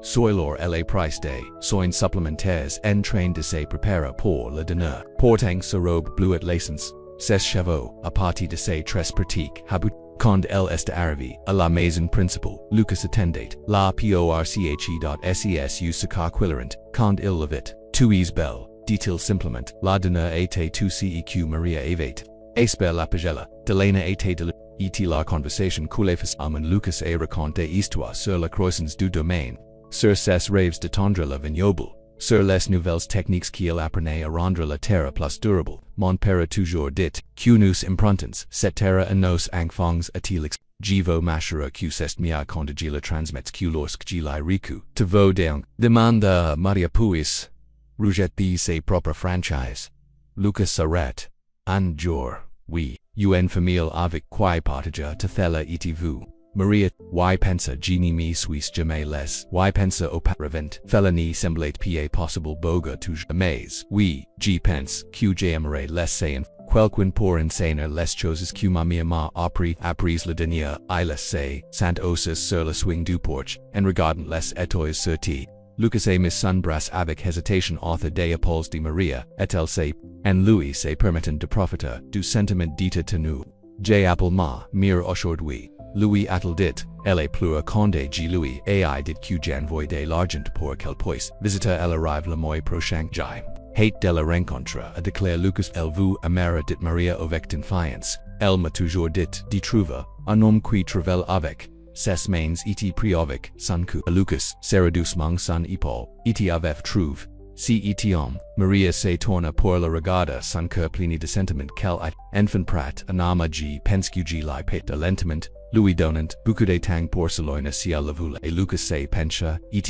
Speaker 1: Soilor la price des soins supplémentaires en train de se préparer pour le dîner. Portant sa robe bleuette licence, ses chevaux, à partir de ses tresses pratiques, habut. Quand elle est arrivée à la maison principale, Lucas attendait la porche.ses succa quand il le vit. Tu es belle, dit-il simplement. La dîner était tout ceq Maria avait. Espère la pagella, Delena était de la conversation coulée facilement. Lucas a raconté histoire sur la croissance du domaine, sur ses rêves de tendre le vignoble, sur les nouvelles techniques qu'il apprenait à rendre la terre plus durable. Mon père a toujours dit, que nous improntons cette terre à nos enfants a-t-il Jivo machera que c'est mia quand je la transmets que lorsque je la recu. Te vaut donc, demanda Maria puis, rouget de ses propres franchise. Lucas s'arrête. Un jour, Oui, un famille avec qui partager tethela et vous. Maria, y pensa genie mi suis jamais les, y pensa auparavant, felony semblait pa possible boga tu jamais, oui, j'y pense, que j'aimerais laisser quelqu'un pour insaner les choses que ma mia appris la dernière, I les sais, sant osas sur le swing du porche, en regardant les etoiles sur ti. Lucas et Miss Sunbrass avec hésitation author des épaules de Maria, et-elle sait, en Louis se permettant de profiter du sentiment d'être tenu. J. Apple ma, mire aujourd'hui. Louis a-t-il dit, elle est plus conde G. Louis ai dit que j'envoie de l'argent pour qu'elle puisse visiter elle arrive le mois prochain. J. Hate de la rencontre a déclaré Lucas elle vous amara dit Maria avec confiance. Elle m'a toujours dit de trouver un homme qui travaille avec ses mains et pris avec son cou. Lucas serra doucement son épaule, et avec trouve. Si et homme, Maria se tourna pour la regarder son cœur plein de sentiment qu'elle a enfin prat un âme G. pense que G. li pet de lentement. Louis donnant beaucoup de temps pour Salona si elle le voulait et Lucas se pencha, et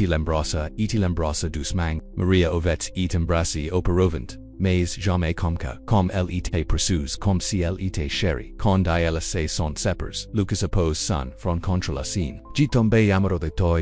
Speaker 1: l'embrassa doucement, Maria ovet et embrassé auparavant, mais jamais comme elle était précieuse comme si elle était chérie. Quand elle se sont séparés, Lucas appose son front contre la scène. J'ai tombé amoureux de toi,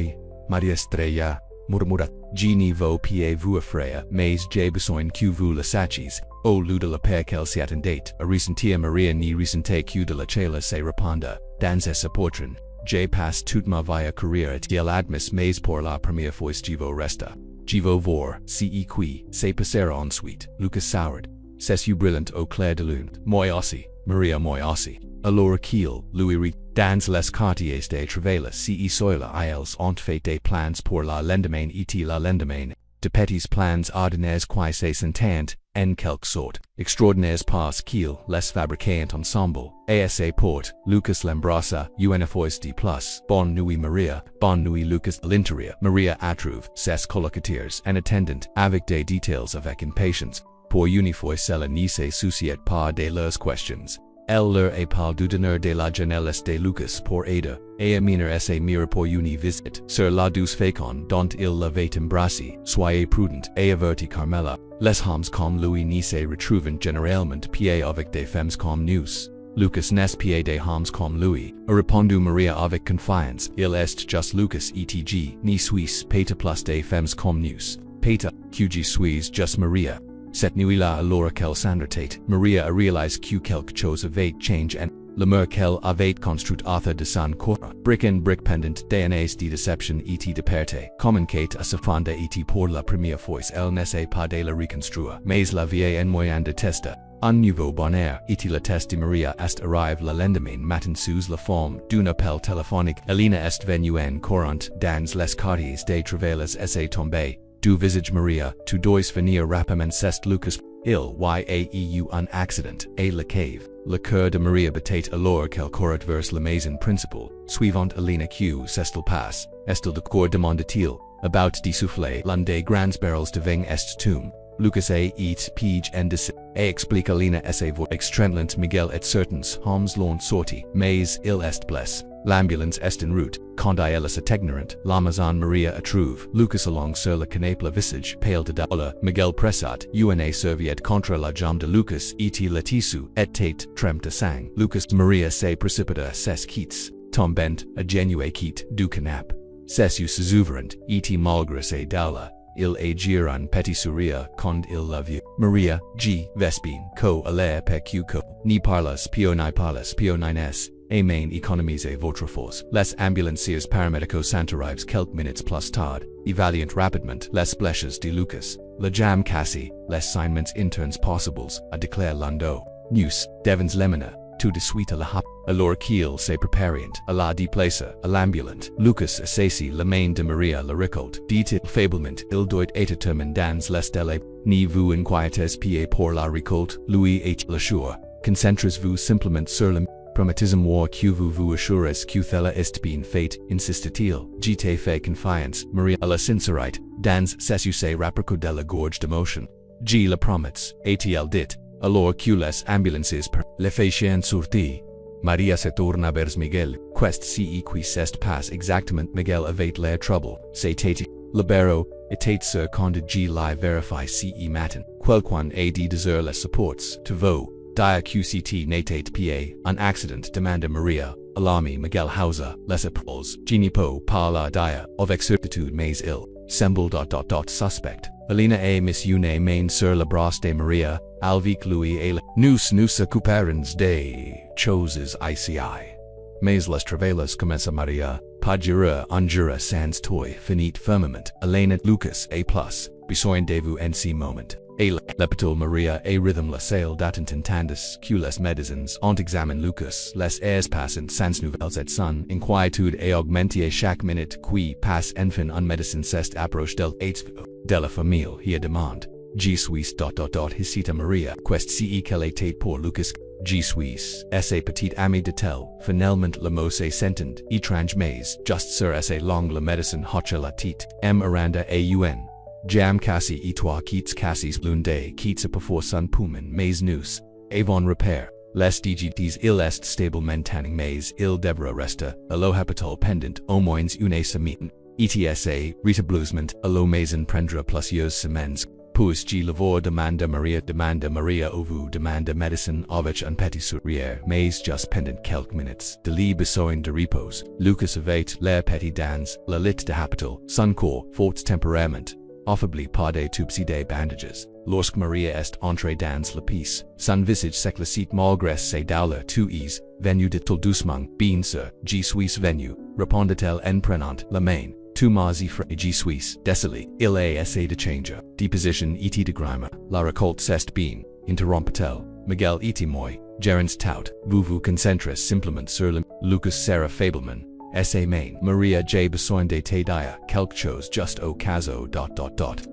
Speaker 1: Maria Estrella, murmura, je ne veux pas vous effrayer, mais j'ai besoin que vous le sachiez. Au lieu de la paix qu'elle s'y attendait, a ressentir Maria ni ressentait que de la chela se répanda. Dans ce portrait, j'ai passé toute ma vie à courir et elle admis mais pour la première fois je veux rester. Je veux voir, si et qui, se passera ensuite, Lucas Sourd. C'est brillant au clair de lune. Moi aussi, Maria moi aussi. Alors qu'il, Louis rit, dans les quartiers de travail si et soila ils ont fait des plans pour la lendemain et la lendemain. De petits plans ordinaires qui se sentent, en quelque sorte, extraordinaires parce qu'ils les fabriquent ensemble. Asa porte, Lucas l'embrassa, fois de plus. Bonne nuit Maria, bonne nuit Lucas. À l'intérieur, Maria attrouve ses colocataires en attendant, avec des détails avec impatience. Pour une fois cela ne se souciait pas de leurs questions. Elle leur épale du donneur de la jeunesse de Lucas pour aider, et aminer essa mire pour une visite, sur la douce féconde dont il l'avait embrassé, soyez prudent, et averti Carmela, les hommes comme Louis ne se retrouvent généralement pieds avec des femmes comme nous. Lucas n'est pieds des hommes comme Louis, a répondu Maria avec confiance, il est juste Lucas etc. ne suis pas plus des femmes comme nous. Peta, que je suis juste Maria. Cette nuit-là alors qu'elle s'entratait, Maria a réalisé que quelque chose avait changé en l'amour qu'elle avait construit autour de son corps. Brick en brick pendant des années de déception et de perte, communiquée à sa fond et pour la première fois elle n'essaie pas de la reconstruire, mais la vieille en moyen de tester. Un nouveau bonheur et la test de Maria est arrive le lendemain matin sous la forme d'un appel téléphonique. Elena est venue en courant dans les quartiers de travail est tombée. Du visage Maria, tu dois venir rapidement c'est Lucas. Il y a eu un accident, et la cave. Le cœur de Maria battait alors qu'elle courait vers la maison principale. Suivant Elena que s'est-il passe, est-il de quoi demanda-t-il, about de souffler l'un des grands barrels de vin est tum. Lucas a et pige en de et explique Elena essa voix extrêmement Miguel et certains hommes l'ont sorti, mais il est blessé. L'ambulance est en route. Quand elle est ignorante, l'Amazon Maria a trouve Lucas along sur le canapé visage pale de douleur. Miguel pressat, una serviette contre la jambe de Lucas et le tissu et tête trempe de sang. Lucas Maria se précipita ses quittes, tombant a genue quitte du canapé. Ses yeux s'ouvrant, et malgré ses douleurs, il agir un petit sourire quand il la vit. Maria, G. Vespine, co aller per co, ni parlas pio nines. Amen économisez votre force. Les ambulanciers paramédicos arrivent quelques minutes plus tard, évaluant rapidement les blessures de Lucas. La jam cassée, les signements internes possibles, a déclaré Lando. News, Devons Lemina, tout de suite à la hop. Alors qu'il se préparient à la déplacer à l'ambulante, Lucas assaissit la main de Maria la récolte. Dit-il faiblement, il doit être terminé dans les délais. Ni vous inquiétez pas pour la récolte, Louis et l'assure. Concentrez-vous simplement sur le Promettez-moi que vous assurez que cela est bien fait, insiste-t-il. J'étais fait confiance, Maria à la sincérité, dans ses se rapproche de la gorge d'émotion. Je le promets, a-t-il dit, alors que les ambulances per le faisaient sortir. Maria se tourna vers Miguel, quest si qui s'est passe exactement. Miguel avait l'air trouble, c'était libero, était sûr quand je l'ai vérifié si matin. Quelqu'un a dit désirer les supports, to vous. dia qct natate pa, un accident demanda Maria, alarmi Miguel Hauser, les épaules, genipo par la dia, of excertitude mais il, semble ... suspect. Alina a miss une main sur la brasse de Maria, alvic Louis a nous occuparons de choses ici. Mais les travaillas commence Maria, padjura unjura sans toi finit firmament, Elena Lucas a plus, besoin de vous en ce moment. A lepitul Maria a rhythm la sail datant tandis, q les medicines ont examen Lucas, les airs passant sans nouvelles et son inquietude a augmentie chaque minute qui passe enfin un médecin s'est approche del de la famille he demande. G suis ... Hisita Maria quest ce qu'elle était pour Lucas. G suis sa petite amie de tel, finalement le mot se sentend, étrange mais, just sur sa langue la médecine hocha la tête, Miranda aun. Jam cassi et toi quittes cassis blunde quittes pour son pumen mais nous, avon repair, les digits il est stable mentaning mais il devra resta, allo habital pendant au moins une semaine, etsa, rétablissement, allo maison prendra plusieurs semaines, puis G lavor demanda Maria au vous demanda médecine avec un petit sourire mais just pendant quelques minutes, de li besoin de repos, Lucas avait l'air petit dans, la lit de habital, son corps, fort tempérament, affably par des tubes des bandages, lorsque Maria est entrée dans la pièce, son visage s'éclaircit malgré ses douleurs tu es, venu de tout doucement, bien sûr, G suis venu, répondit-elle en prenant la main, tu m'as effrayé G suis, désolé, il a essayé de changer, deposition et de grime, la récolte s'est bien, interrompit-elle, Miguel et moi, gérants tout, vous concentrez simplement sur le, Lucas sera faiblement, sa main, Maria J besoin de te dire quelque chose juste au caso ...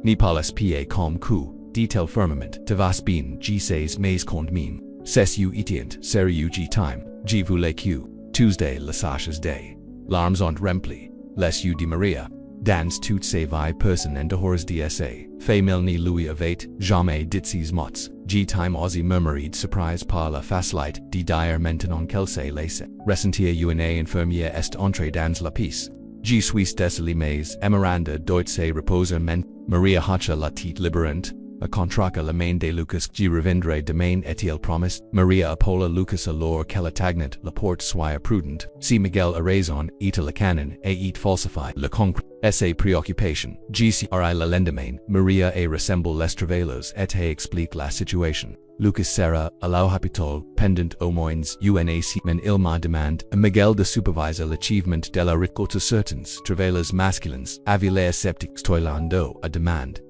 Speaker 1: Ni pas pa comme coup, dit-elle firmament, te vas bien, G sais mais quand même, c'est you etient, sérieux G time, G voulais que, Tuesday les saches day, l'armes ont rempli, les you de Maria, dans toutes ses vie personnes en dehors dsa, fait-il ni lui avait, jamais dit ses mots, G time aussi murmured surprise par la facilité de dire maintenant qu'elle se laisse, ressentir une infirmière est entrée dans la pièce. G suis désolé mais, Miranda doit se reposer Maria hacha la tête libérante, a contraca la main de Lucas G reviendrai demain et-il promise, Maria apola Lucas alors qu'elle tagnant la porte soyez prudent, si Miguel a raison, et la canon, et falsify le concret, sa préoccupation, gcri la lendemain, Maria a ressemble les travaillos et explique la situation. Lucas sera, à la hôpital, pendant au moins une semaine il m'a demande, Miguel de superviser l'achievement de la récolte certains travaillos masculins, avec les sceptiques toilando a demande.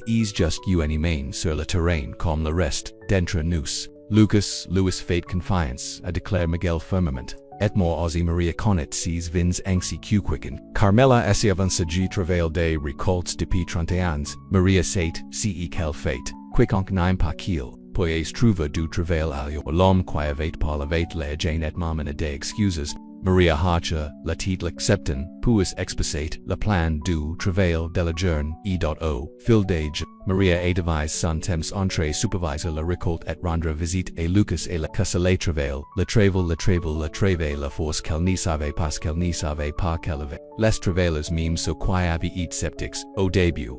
Speaker 1: Is just une main sur le terrain comme le reste, d'entre nous. Lucas, Louis fait confiance, a déclare Miguel firmament, et moi aussi Maria connaît ses vins ainsi que quicken. Carmela essa avance G travail des récoltes depuis 30 ans, Maria sait, ce qu'elle fait, quiconque n'aime pas qu'il, puis trouve du travail à l'homme qui avait par la la Jane et maman des excuses, Maria hacha, la tête l'acceptant, puis exposate, le plan du travail de la journée, fil d'age, Maria a devise son temps entre supervisor la récolte et rendre visite à Lucas et la casse le travail, la force qu'elle ne savait pas qu'elle avait. Les travailleurs même so qui avaient été sceptiques, au début.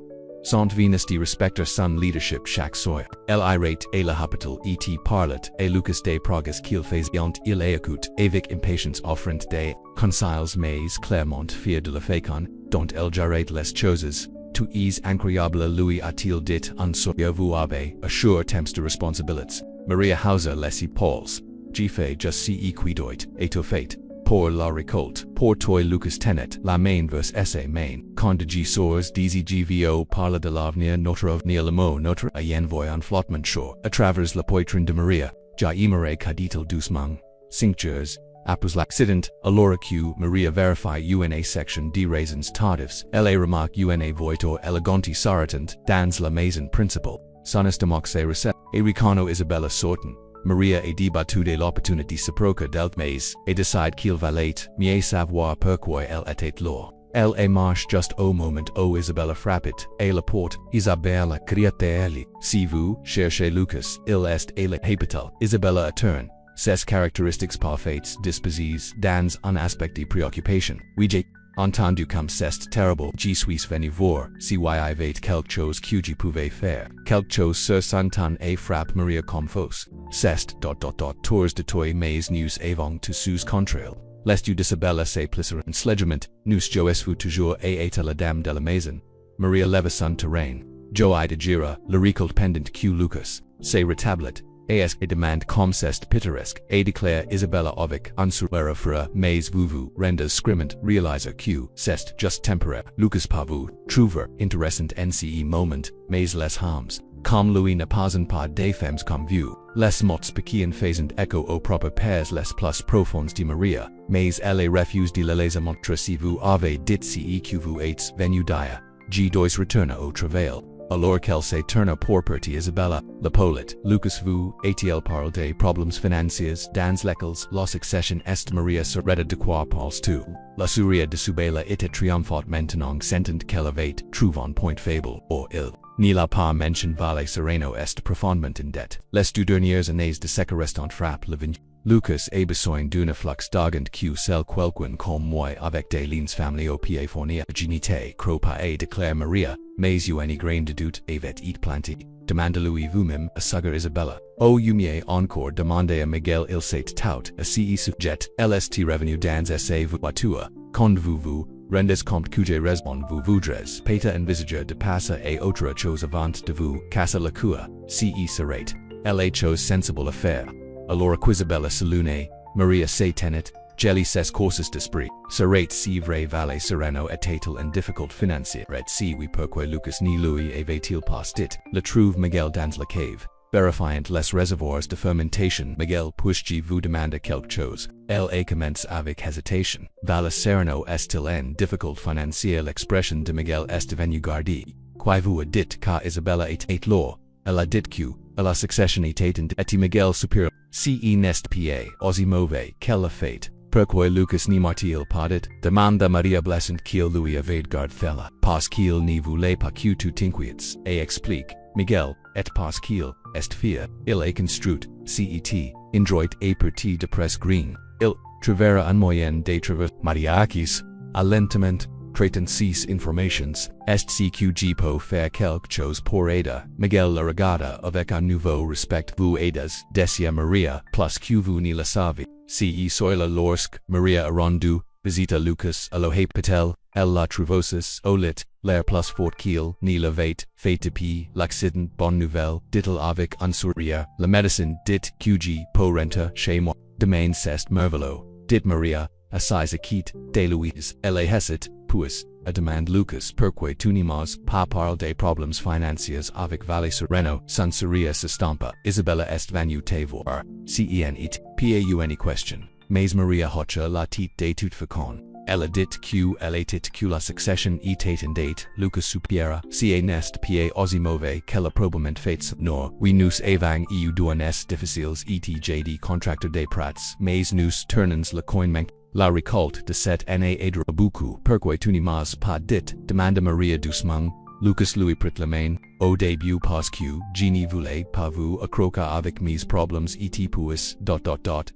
Speaker 1: Sont venus de respecter son leadership chaque soir. Elle irate et la hôpital et parlet et Lucas de progas qu'il faisait il écoute avec impatience offrant des conseils mais clairement fier de la fécon, dont elle jarrate les choses. Tu es incroyable lui a-t-il dit en souriant vous avez, assure temps de responsabilités. Maria Hauser les épaules. G fait just ce qui doit, et tout fait. Pour la récolte, pour toi Lucas tenet, la main vers sa main, quand de G sourds DZGVO parle de l'avenir notre le mot notre a envoy en flottement chaud, à travers la poitrine de Maria, ja imere cadit-il doucement, 5 jours, après l'accident, alors que Maria verifie une section de raisons tardives, elle remarque une voiture elegante s'arrêtant dans la maison principale, son estomac se recette, et ricono Isabella sortant. Maria a débattu de l'opportunité s'approche del mais, et décide qu'il valait mieux savoir pourquoi elle était là. Elle a marche juste au moment où Isabella frappit, et la porte, Isabella criait-elle, si vous cherchez Lucas, il est à la hôpital. Isabella tourne, ses caractéristiques parfaites disposées dans un aspect de préoccupation. Oui, entendu comme c'est terrible, je suis venu voir, si y avait quelque chose que je pouvais faire, quelque chose sur son temps et frappe Maria comme fausse. C'est ... tours de toi mais nous avons tous contrail. Lest d'Isabella c'est plaisir en sledgement, nous jouez-vous toujours et la dame de la maison. Maria leva son terrain. Joai de gira, le récolte pendant que Lucas, c'est rétablit. As et demande comme c'est pittoresque, et déclare Isabella avec un sourire froid, mais vous rendez scrimmant, réaliser que c'est juste temporaire. Lucas pas vous trouver intéressant nce moment, mais les hams. Comme lui n'a pas des femmes comme vous, les mots qui faisant écho au propre pères les plus profonds de Maria, mais elle refuse de les montrer si vous avez dit ce que vous êtes venu dire. Je dois retourner au travail. Alors qu'elle se tourne pour partir Isabella, la Paulette, Lucas vous, a-t-il parle des problèmes financiers dans lesquels la succession est Maria serait de quoi parles-tu? La souris de Subela était triomphante maintenant sentant qu'elle avait trouvé un point faible, or il. Ni la pas mention Valle Sereno est profondément en dette. Les deux dernières années de seca restant frappe le vign. Lucas a besoin d'une flux d'argent que celle quelqu'un comme moi avec des liens familiaux pieds fournir génité cropa et déclare Maria, mais you any grain de doute avait it planté. Demandez-lui vous-même à Sagar Isabella. O yumier encore demander à Miguel il s'est tout à ce sujet, lst revenu dans sa voiture, quand vous rendez compte que je respond vous voudrez peta envisager de passer à autre chose avant de vous casser la cour, ce serait, la chose sensible à faire. Alors qu'Isabella Salune, Maria se tenet, jelly ses courses d'esprit, serait si vrai Valle Sereno était-il en difficult financier, et si oui pourquoi Lucas ni lui avait-il pas dit, le trouve Miguel dans la cave, vérifiant les réservoirs de fermentation, Miguel puis-je vous demander quelque chose, elle commence avec hésitation, Valle Sereno est-il en difficult financier l'expression de Miguel est devenue gardée, quoi vous a dit qu'à Isabella était l'or, elle a dit que, à la succession était et Miguel supérieur. Ce n'est pas aussi mauvais qu'elle a fait. Pourquoi Lucas n'y m'a-t-il pas dit? Demanda Maria blessant qu'il lui avait garde fella. Parce qu'il n'y voulait pas que tu t'inquiètes. Et explique, Miguel, et parce qu'il est fier, il est construit, cet, indroit et parti de presse green. Il travera un moyen de travers Mariakis, à lentement. Traitant ces informations, est ce que je peux faire quelque chose pour aider. Miguel la regarda avec un nouveau respect. Vous aides, decía Maria, plus que vous ne le savez. Ce soila lorsque Maria a rendu visita Lucas à l'hôpital, elle la trouvosis au lit, l'air plus fort qu'il ne l'avait fait depuis l'accident. Bonne nouvelle, dit-il avec un sourire. La médecine dit que je peux rentrer chez moi. Demain c'est merveilleux, dit Maria, assise à quitte de Louise. Elle hésite. Puis, a demande Lucas pourquoi tu n'as pas parle des problèmes financiers avec Valle Sereno, son sourire s'estompa. Isabella est venue te voir. Cen it, pas question. Mais Maria hocha la tête de toute façon. Elle a dit qu'elle était que la succession était en date. Lucas supiera, ce n'est pas aussi mauvais qu'elle a probablement fait nor, oui nous avons eu douanes difficiles etjd contractor des prats, mais nous tournons le coin manque. La récolte de cette année aidera beaucoup. Pourquoi tu ne m'as pas dit? Demanda Maria doucement. Lucas lui prit la main. Au début parce que je ne voulais pas vous accroquer avec mes problèmes et puis ...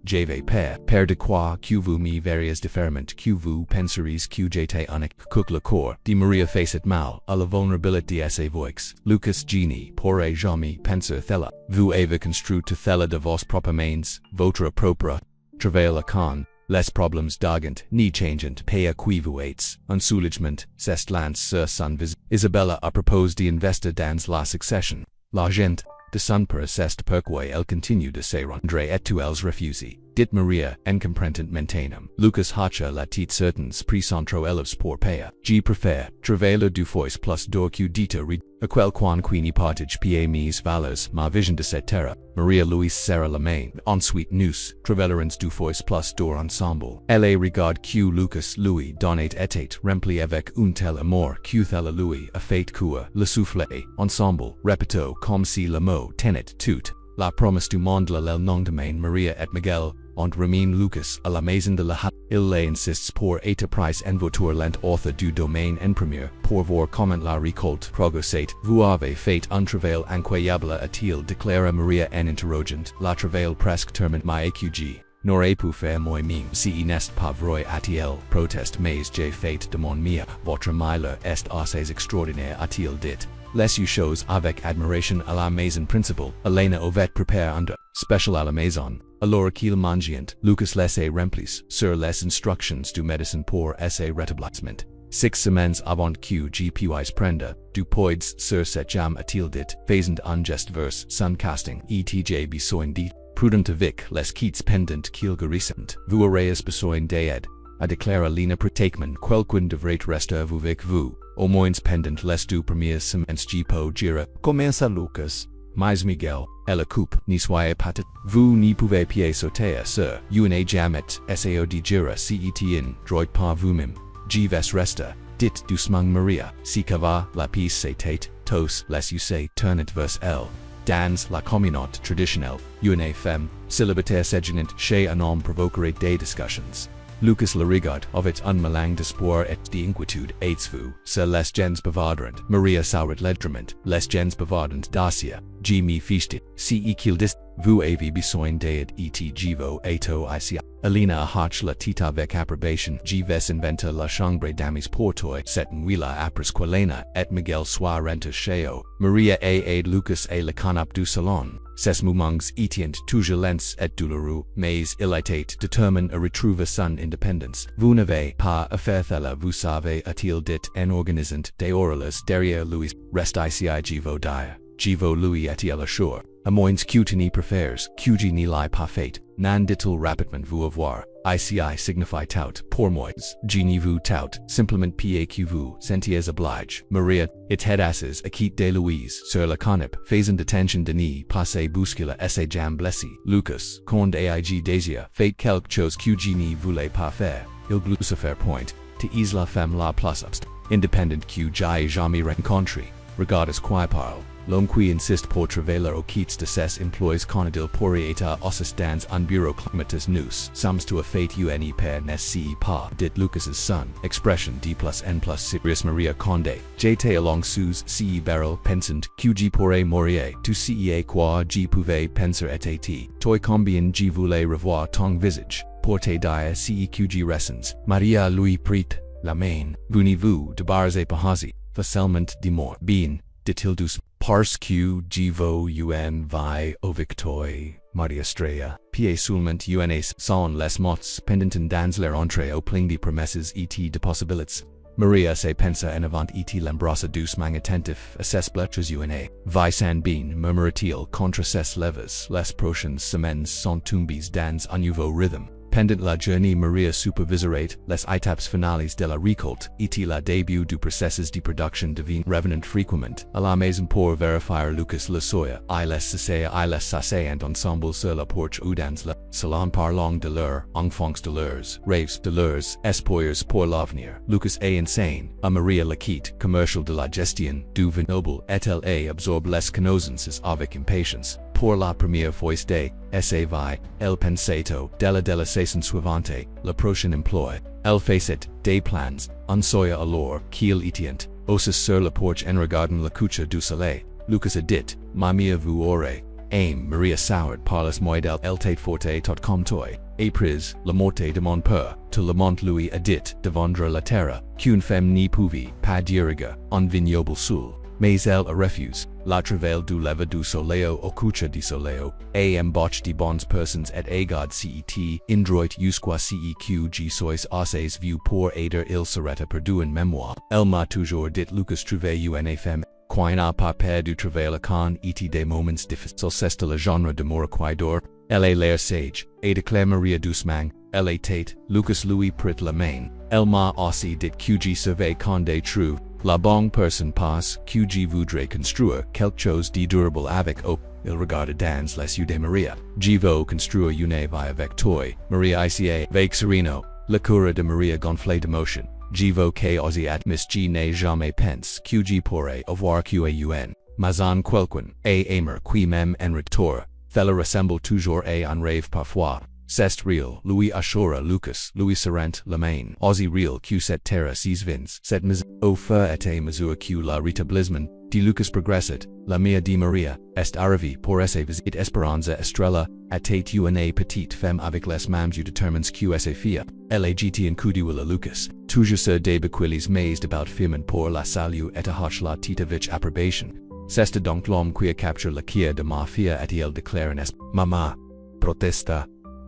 Speaker 1: j'avais peur de quoi que vous me verriez différemment que vous penseriez que j'étais unique. Cook le corps de Maria faisait mal à la vulnérabilité de ses voix. Lucas je ne pourrais jamais penser thella. Vous avez construit thella de vos propres mains, votre propre travail con. Les problèmes d'argent ni changeant pas qui vous êtes. Un soulagement, c'est lance sur son visage. Isabella a proposé d'investir dans la succession. L'argent de son père c'est pourquoi elle continue de se rendre et tu els refuses. Dit Maria, incomprenant maintenant. Lucas hacha la tête certains presentro elves pour payer. Je préfère travailler du fois plus d'or que dita rid. A quelqu'un qui ne partage pas mes valeurs, ma vision de cette terre. Maria Louise serra la main. Ensuite nous travaillerons du fois plus d'or ensemble. Elle regarde que Lucas lui donnait était rempli avec un tel amour que tel lui a fait que le souffler ensemble. Repito comme si le mot tenait tout. La promesse du monde le lendemain Maria et Miguel ont remis Lucas à la maison de la Halle. Il les insiste pour être pris en voiture lent author du domaine en première pour voir comment la récolte progressait. Vous avez fait un travail incroyable a-t-il déclara Maria en interrogeant. La travail presque terminé my AQG. N'aurait pu faire moi ming si n'est pas vrai a-t-il proteste mais j'ai fait de mon mieux. Votre malheur est assez extraordinaire a-t-il dit. Les choses avec admiration à la maison principale. Elena Ovet prépare under special à la maison. Alors qu'il mangient, Lucas laisse remplis sur les instructions du médecin pour esse rétablissement. 6 semaines avant que je puisse prendre du poids sur cette jambe a-t-il dit, faisant un geste vers son casting. Etj besoin dit, prudent avec les kits pendant qu'il guérissent. Vous aurez besoin d'aide. A déclaré Lena pratikement quelqu'un devrait rester avec vous. Au moins pendant les 2 premières semaines je peux dire. Commença Lucas. Mais Miguel, elle coupe, n'y soyez pas vous n'y pouvez pas sauter sur une jamais sao de dire si tien droit pas vous-même. Je vais rester, dit doucement Maria, si cava la piste c'est tous les us tournent vers elle. Dans la communauté traditionnelle, une femme, célibataire séjournant chez un homme provoquerait des discussions. Lucas le regarde avec un mélange d'espoir et d'inquiétude. Êtes-vous sur les gens bavardantes? Maria sourit légèrement. Les gens bavardantes dacia. Je me fichte. Si qu'il dit, vous avez besoin d'aide et jivo eto ici. Elena hach la tita avec approbation. Je vais inventer la chambre d'amis pour toi. Cette nuit-là après quelena et Miguel soit rentre chez eux. Maria aide Lucas et le canap du salon. Ces moments étaient toujours lents et douloureux, mais il était déterminé à retrouver son indépendance. Vous n'avez pas à faire cela, vous savez, a-t-il dit en organisant des orales derrière lui. Reste ici je vous dire. Je vous lui a-t-il assuré. À moins que tu n'y préfères, que je n'y l'ai pas fait. Nan dit-il rapidement vous avoir. ICI signifie tout, pour moi. Je n'y vous tout, simplement que vous sentiez oblige. Maria, it hedasses a quitte de Louise, sur la canap, faisant detention de ni passer bouscula esse jam blessi. Lucas, quand aig désir, fait quelque chose que je n'y voulais pas faire. Il glisse faire point, te is la femme la plus obst. Indépendant que j'ai jamais rencontré. Regardes quoi parle. L'homme qui insiste pour travailler au quitte de ses emplois quand il pourrait être aussi dans un bureau climatus nous sommes to a fait une per n'est pas, dit Lucas's son. Expression D plus N plus Sirius Maria Conde. J'étais along sous ce barrel pensant que je pourrais mourir. Tu sais quoi je pouvais penser et toi combien je voulais revoir ton visage. Pour te dire ce que je ressens. Maria lui prit la main. Voulez-vous débarrasser Pahazi? Facilement de mort. Bien, dit-il doucement. Parce que je veux un vie avec toi, Maria Estrella. Puis seulement uns sont les mots pendant dans leur entrée au plein de promesses et de possibilités. Maria se pensa en avant et l'embrassa doucement attentif à ses blessures una. Vi san bien, murmura-t-il contre ses lèvres. Les prochaines semaines sont tombées dans un nouveau rythme. Pendant la journée Maria superviserait les étapes finales de la récolte et le début du processus de production devient revenant fréquemment à la maison pour vérifier Lucas le soya. Ils s'asseyent ensemble sur la porche ou dans le salon parlant de leurs enfants, de leurs rêves, de leurs espoirs pour l'avenir. Lucas est insane. A Maria la quitte commercial de la gestion du vignoble et elle absorbe les connaissances avec impatience. Pour la première fois de SAV, el pensato della saison suivante, le prochain emploi. El facet des plans, un soya alors qu'il était, aussi sur la porche en regardant la couche du soleil. Lucas a dit, mamia vous aurez. Aim Maria soured parles moidel el tate forte tot comme toi. Et prise, la morte de mon père, tout le monde lui a dit de vendre la terre, qu'une femme n'y pouvait pas diriger, un vignoble seul. Mais elle a refuse. La travail du leva du soleo au couche di soleo, et embauche de bonnes personnes et égard cet indroit jusqu'à ceq sois assez vu pour aider il serait perdu en mémoire. Elle m'a toujours dit Lucas trouver une femme, qui n'a pas peur du travail quand et des moments difficiles. C'est le genre de moriquidor. Elle est l'air sage, et déclare Maria doucement, elle était, Lucas lui prit la main. Elle m'a aussi dit que je savais quand des trouve. La bonne personne passe que je voudrais construire quelque chose de durable avec eux. Il regarde dans les yeux de Maria. Je veux construire une vie avec toi, Maria ici avec sereno. Le cœur de Maria gonflé d'émotion. Je veux que aussi admis je n'ai jamais pense que je pourrais avoir qu'un. Mais en quelqu'un, et aimer qui même en retour. Cela ressemble toujours à un rêve parfois. C'est real, lui assura Lucas, lui serrant la main. Aussi real que cette terre ses vins, cette mise au feu et mesure que la rétablissement de Lucas progressit, la mia di Maria, est arrivé pour essayer visit Esperanza Estrella, atate una petite femme avec les mams you determines que sa fille, lagt en cuduilla Lucas, toujours sur des bequilis mais about firman pour la salut et hoch la titavich approbation. C'est donc l'homme qui capture la kia de ma fille et il déclare en Mama, protesta,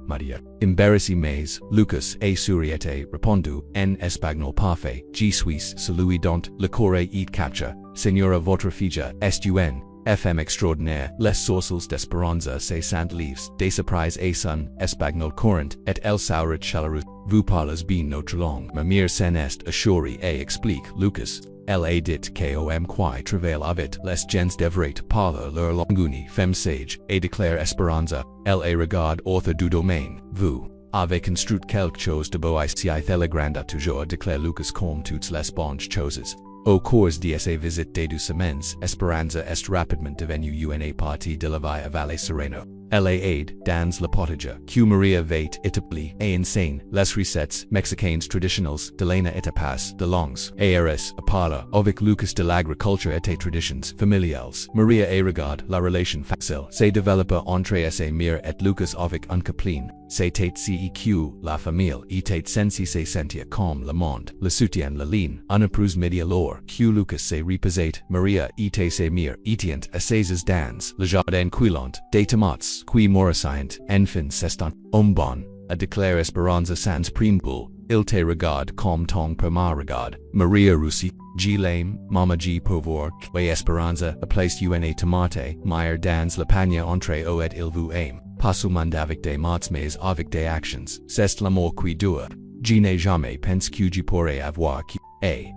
Speaker 1: Maria. Embarrassé mais, Lucas a suriete répondu, en espagnol parfait, G suis celui dont le corps est capture, Señora votre fille, est un, fm extraordinaire, les sourcils d'espéranza se sant livres, des surprises et son, espagnol courant, et el saurit chaleureux, vous parlez bien notre langue, mamir sen est assuré et explique, Lucas. La dit comme qui travaille avec les gens devraient parler leur langue femme sage, et déclare Esperanza, la regarde autre du domaine, vous avez construit quelque chose de beau ici la grande toujours déclare Lucas comme toutes les bonnes choses. Au cours de sa visite de 2 semaines, Esperanza est rapidement devenue une partie de la vie à Valle Sereno. La aide, dans la potager, que Maria vait établi et enseigne, les recettes mexicaines traditionnelles de l'ena etapas de langues, ARS, a parler, avec Lucas de l'agriculture et des traditions familiales. Maria et regarde la relation facile, se développe entre sa mère et Lucas avec un copain, se tate ceq, la famille, et tate sensi se sentir comme le monde, le soutien la ligne, un approus midi alors, que Lucas se reposait, Maria et se mère, etient à ses dans, le jardin cuilant, des tomates, qui morissant, enfin c'est un bon, a déclare Esperanza sans primeboul, il te regarde comme ton père regarde, Maria Russi, G lame, Mama G pauvre, et Esperanza, a placed une tomate, meilleur dans la panier entre o et il vous aime, passumand avec des mots mais avec des actions, c'est l'amour qui dure. Je n'ai jamais pensé que je pourrais avoir qui,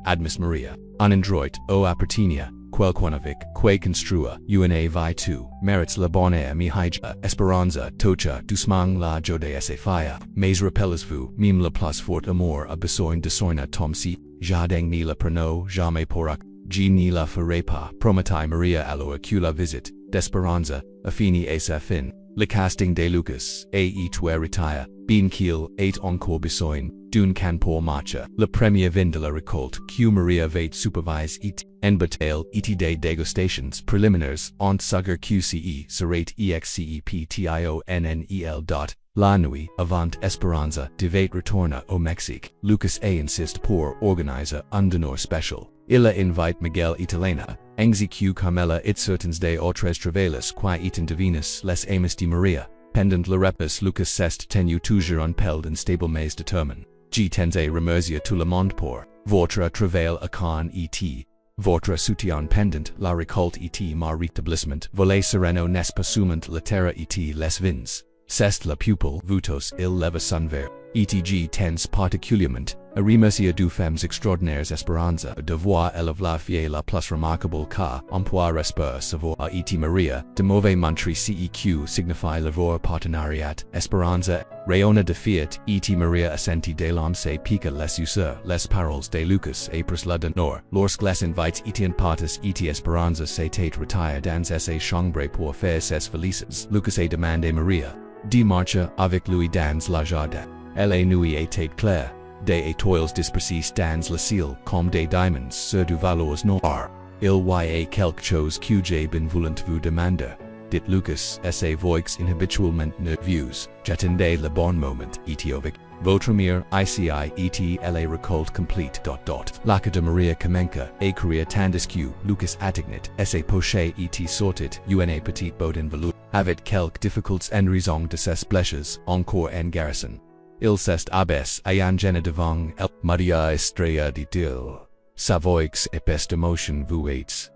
Speaker 1: admis Maria, un endroit, o appartienia, quelqu'un que construa, una vie tu, merits la bonne amihija, Esperanza, tocha, doucement la jode se faya, mais rappelez-vous, mime le plus fort amour a besoin de soina tom si, jardin ni la preno, jamais porak, je ni la ferai pas, prometai Maria alors que la visite, d'Esperanza, a fini et sa fin, le casting de Lucas, et tu retire, bien qu'il ait encore besoin, d'une can pour marcha, le premier vin de la récolte, que Maria vait supervise et, en bataille et des dégustations préliminaires, en sugar QCE, serait EXCEPTIONNEL. La nuit, avant Esperanza, devait retourner au Mexique, Lucas a insiste pour organiser un dîner spécial. Il invite Miguel et Elena, execu Carmela et certains des autres travailleurs qui étant devenus les amis de Maria. Pendant le repas Lucas s'est tenu toujours un peu instable mais déterminé. Je tens à remercier tout le monde pour votre travail à con et votre soutien pendant la récolte et ma rétablissement. Volet sereno n'est pas seulement la terre et les vins. C'est la pupille, vutos il leva son verre. ETG tens particulièrement à remercier deux femmes extraordinaires Esperanza de voir élève la fille la plus remarquable car emploi respect savoir à et Maria de mauvais montrer ceq signifie leur partenariat Esperanza rayonna de fiat et Maria assenti de l'homme se pique les useurs les paroles de Lucas et pres la d'honneur lorsque les invites étaient partis et Esperanza se tate retire dans sa chambre pour faire ses felices Lucas a demandé Maria de marcher avec lui dans la jardin. La nuit était claire, des étoiles dispersées dans le ciel comme des diamonds sur du velours noir. Il y a quelque chose que j'ai bien voulu vous demander, dit Lucas sa voix inhabituellement nerveuse. J'attendais le bon moment, avec votre mère ici et la récolte complète. L'acte de Maria Kamenka et courir tandis que Lucas attignit sa poche et sortit une petite botte en velours. Avec quelques difficultés en raison de ses blessures encore en garrison. Il s'est abaissé à un gêne devant el Maria Estrella dit-il. Sa voix épaisse d'émotion vous êtes.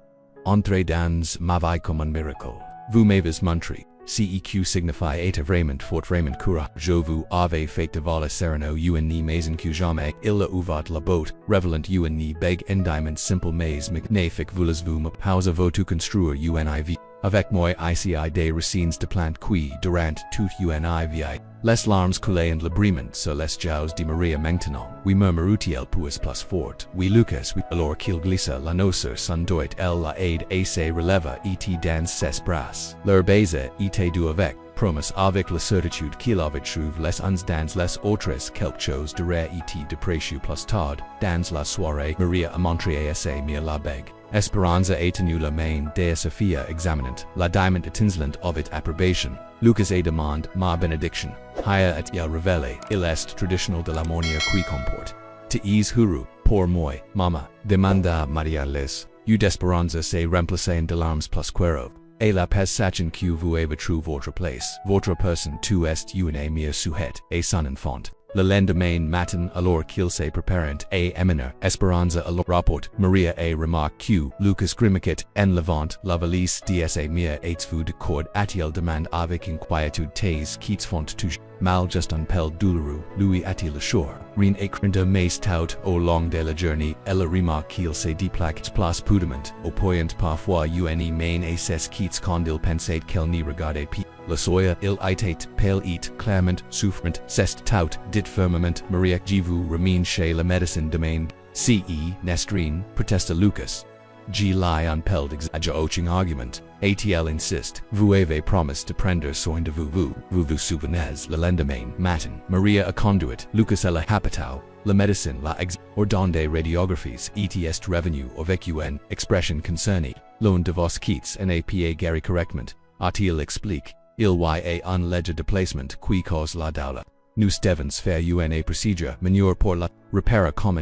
Speaker 1: Entrez dans ma vie comme un miracle. Vous m'avez montré. CEQ signifie et vraiment fort vraiment courage. Je vous avais fait de Valle Sereno une ni maison que jamais il a ouvert la botte. Revelant une ni beg en diamond simple mais magnifique voulez-vous me pause vous construire univ. Avec moi ici des racines de plantes qui durant toute univ. Les larmes coulaient en l'abrimement sur les joues de Maria maintenant. Oui murmure-t-il puis plus fort. Oui Lucas oui alors qu'il glissa la noce son doit elle la aide et se releva et dans ses bras. Leur baiser était doux avec promus avec la certitude qu'il avait trouvé les uns dans les autres quelque chose de rare et de précieux plus tard, dans la soirée, Maria a montré à sa mère la bague. Esperanza a tenu la main de Sophia examinant, la diamant étincelante avec approbation. Lucas a demande ma bénédiction. Haya et il révèle, il est traditionnel de l'harmonie qui comporte. Te is huru, pour moi, mama, demanda Maria les. U d'Esperanza se remplacent de larmes plus cuero. Et la pez sachin que vous avez trouvé votre place. Votre personne tu est une mere sujet, et son enfant. Le lendemain matin alors qu'il se préparent à éminer, Esperanza alors rapporte, Maria a remarque que Lucas grimaçait en levant la valise de sa mère êtes-vous d'accord a-t-il demandé avec inquiétude tes quittes font toujours mal just un pel douloureux, lui a-t-il assuré. Rien écrit de mais tout au long de la journée, elle remarque qu'il se déplaque plus prudemment, au point parfois une main à ses quittes quand il pensait qu'elle n'y regardait plus. La soya il était pale et clairement souffrant, c'est tout dit fermement Maria je vous remine chez la médecine demain. Ce nestrine, protesta Lucas. G lie en pel d'exagération argument. ATL insiste, vous avez promis de prendre soin de vous vous souvenez le lendemain matin. Maria a conduit, Lucas a la habital, la médecine la ordonne radiographies est revenu avec une expression concernée. L'un de vos quittes n'a Gary correctement. A-t-il explique. Il y a un léger déplacement qui cause la douleur. Nous devons faire une procédure meilleure pour la repérer comment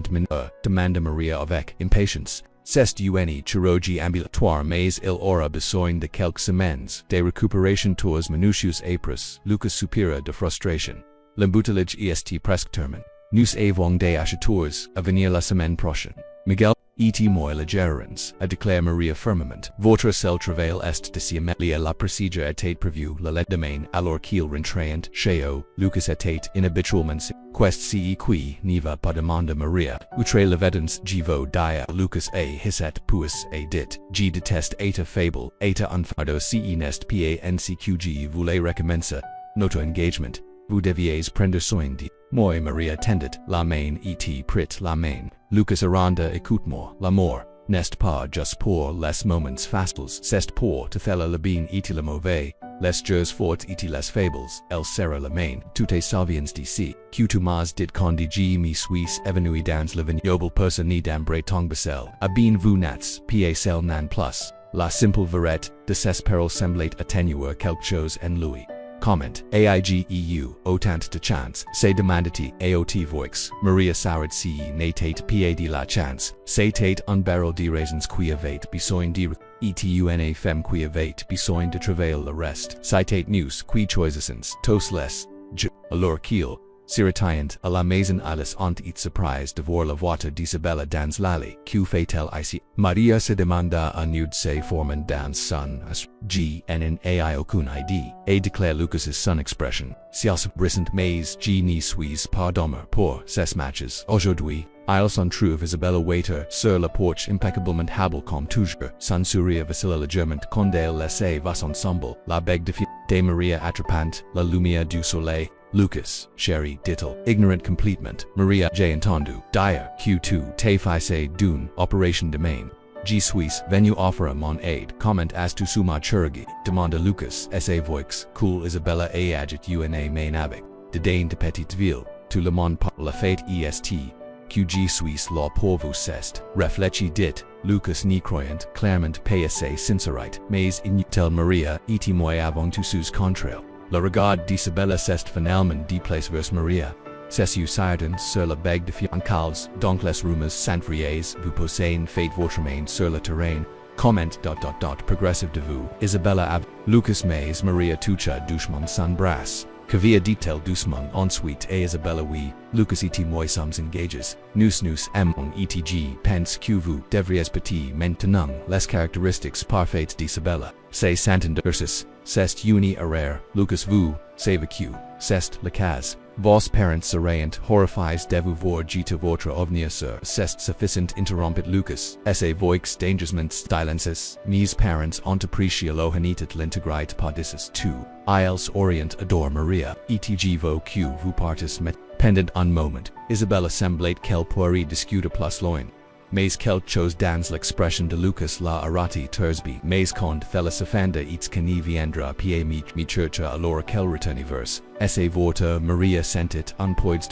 Speaker 1: demanda Maria avec impatience. C'est une chirurgie ambulatoire mais il aura besoin de quelques semaines de récupération tours minutieuses après. Lucas soupira de frustration. L'embouteillage est presque terminé. Nous avons des acheteurs à venir la semaine prochaine. Miguel, et moi la gérance, a déclaré Maria fermement. Votre seul travail est de s'y mettre la procédure était prévue le lendemain alors qu'il rentrait chez eux. Lucas était inhabituellement quest ce qui n'y va pas demanda Maria. Outre l'évidence je vous dire Lucas a hisset puis a dit, je déteste eta fable, eta unfardo ce n'est pas ncq voulez recommencer notre engagement. Vous deviez prendre soin de moi. Maria tendit la main et prit la main. Lucas Aranda écoute-moi, l'amour n'est pas juste pour les moments faciles, c'est pour te faire le bien et le mauvais, les jours forts et les fables, elle serra la main, tout est salviens d'ici, que tu m'as dit quand je me suis évanoui dans le vignoble personne d'ambre tong basel, à bien vous nats, pa cel nan plus, la simple verette de ces perils semblait atténuer quelque chose en lui. Comment, aigeu, autant de chance, se demandati aot voix, Maria Saurid ce n'était pas de la chance, c'était un barrel de raisins qui avait besoin de etune femme qui avait besoin de travailler le reste, c'était nous qui choisissons, tous les, alors qu'il, s'irritant à la maison Alice ont été surprise de voir la voiture d'Isabella dans l'allée, que fait-elle ici? Maria se demanda à nude se formant dans son gnai aucune idée, et déclare Lucas son expression, si elle se brissant mais je n'y suis pas dormir pour ces matches, aujourd'hui. Ils sont trouve Isabella waiter sur la porche impeccablement habile comme toujours, sans sourire vacilla légèrement quand elle laissait va ensemble, la bague de Maria attrapant la lumière du soleil. Lucas, chéri, dit-il, ignorant complètement. Maria, j'ai entendu, dire, que tu t'es fait d'une opération de main. Je suis venu offrir mon aide. Comment as-tu su ma chirurgie? Demanda Lucas, sa voix, cool Isabella a agit une main avec. De Dane de petite ville, tout le monde par la fête est. Que je suis là pour vous c'est. Réfléchis dit, Lucas n'y croyant, clairement pas sincérite, mais inutile Maria, et moi avons tous sous contraire. Le regard d'Isabella s'est finalement déplacé vers Maria. C'est certain sur la bague de fiancals, donc les rumeurs s'enfriez, vous posez fait votre main sur le terrain. Comment ... progressive de vous, Isabella av. Lucas mais Maria toucha doucement son bras. Que via dit-elle doucement ensuite à Isabella oui, Lucas et moi sommes engagés. Nous aimons etg pense que vous devriez petit maintenant les caractéristiques parfaites d'Isabella. C'est Santander versus, c'est une erreur, Lucas vous, c'est vécu, c'est le cas. Vos parents seraient horrifiés de vous voir jeter votre avenir sur c'est suffisant interrompit Lucas, sa voix dangereusement silencieuse, mes parents ont apprécié l'honnêteté l'intégrité padicis tu, ils orient adore Maria, etg vos que vous partis met, pendant un moment, Isabella semblait qu'elle pourrait discuter plus loin. mais quelque chose dans l'expression de Lucas la arati tersby, mais quand felicifanda eats cani viendra pie mi churcha allora quel returniverse. Esse vorta Maria sentit unpoids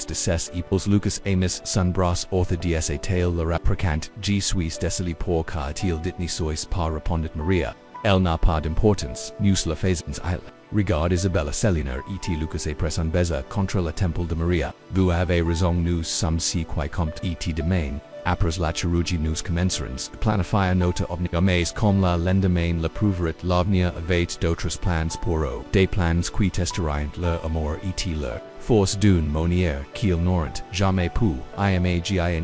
Speaker 1: de ses epos Lucas amis sun bras ortha ds tail la raprecant g suis desili por ca til ditni sois par repondit Maria. Elle n'a pas d'importance, nous la faisons elle. Regarde Isabella Seliner et Lucas et presson beza contre le temple de Maria. Vous avez raison nous sommes si qui compte et demain. Après la chirurgie nous commencerons planifier notre avenir mais comme la lendemain la prouverit l'avenir avec d'autres plans pour eux. Des plans qui testeront leur amour et leur force d'une manière qu'ils n'auront jamais pu imaginer.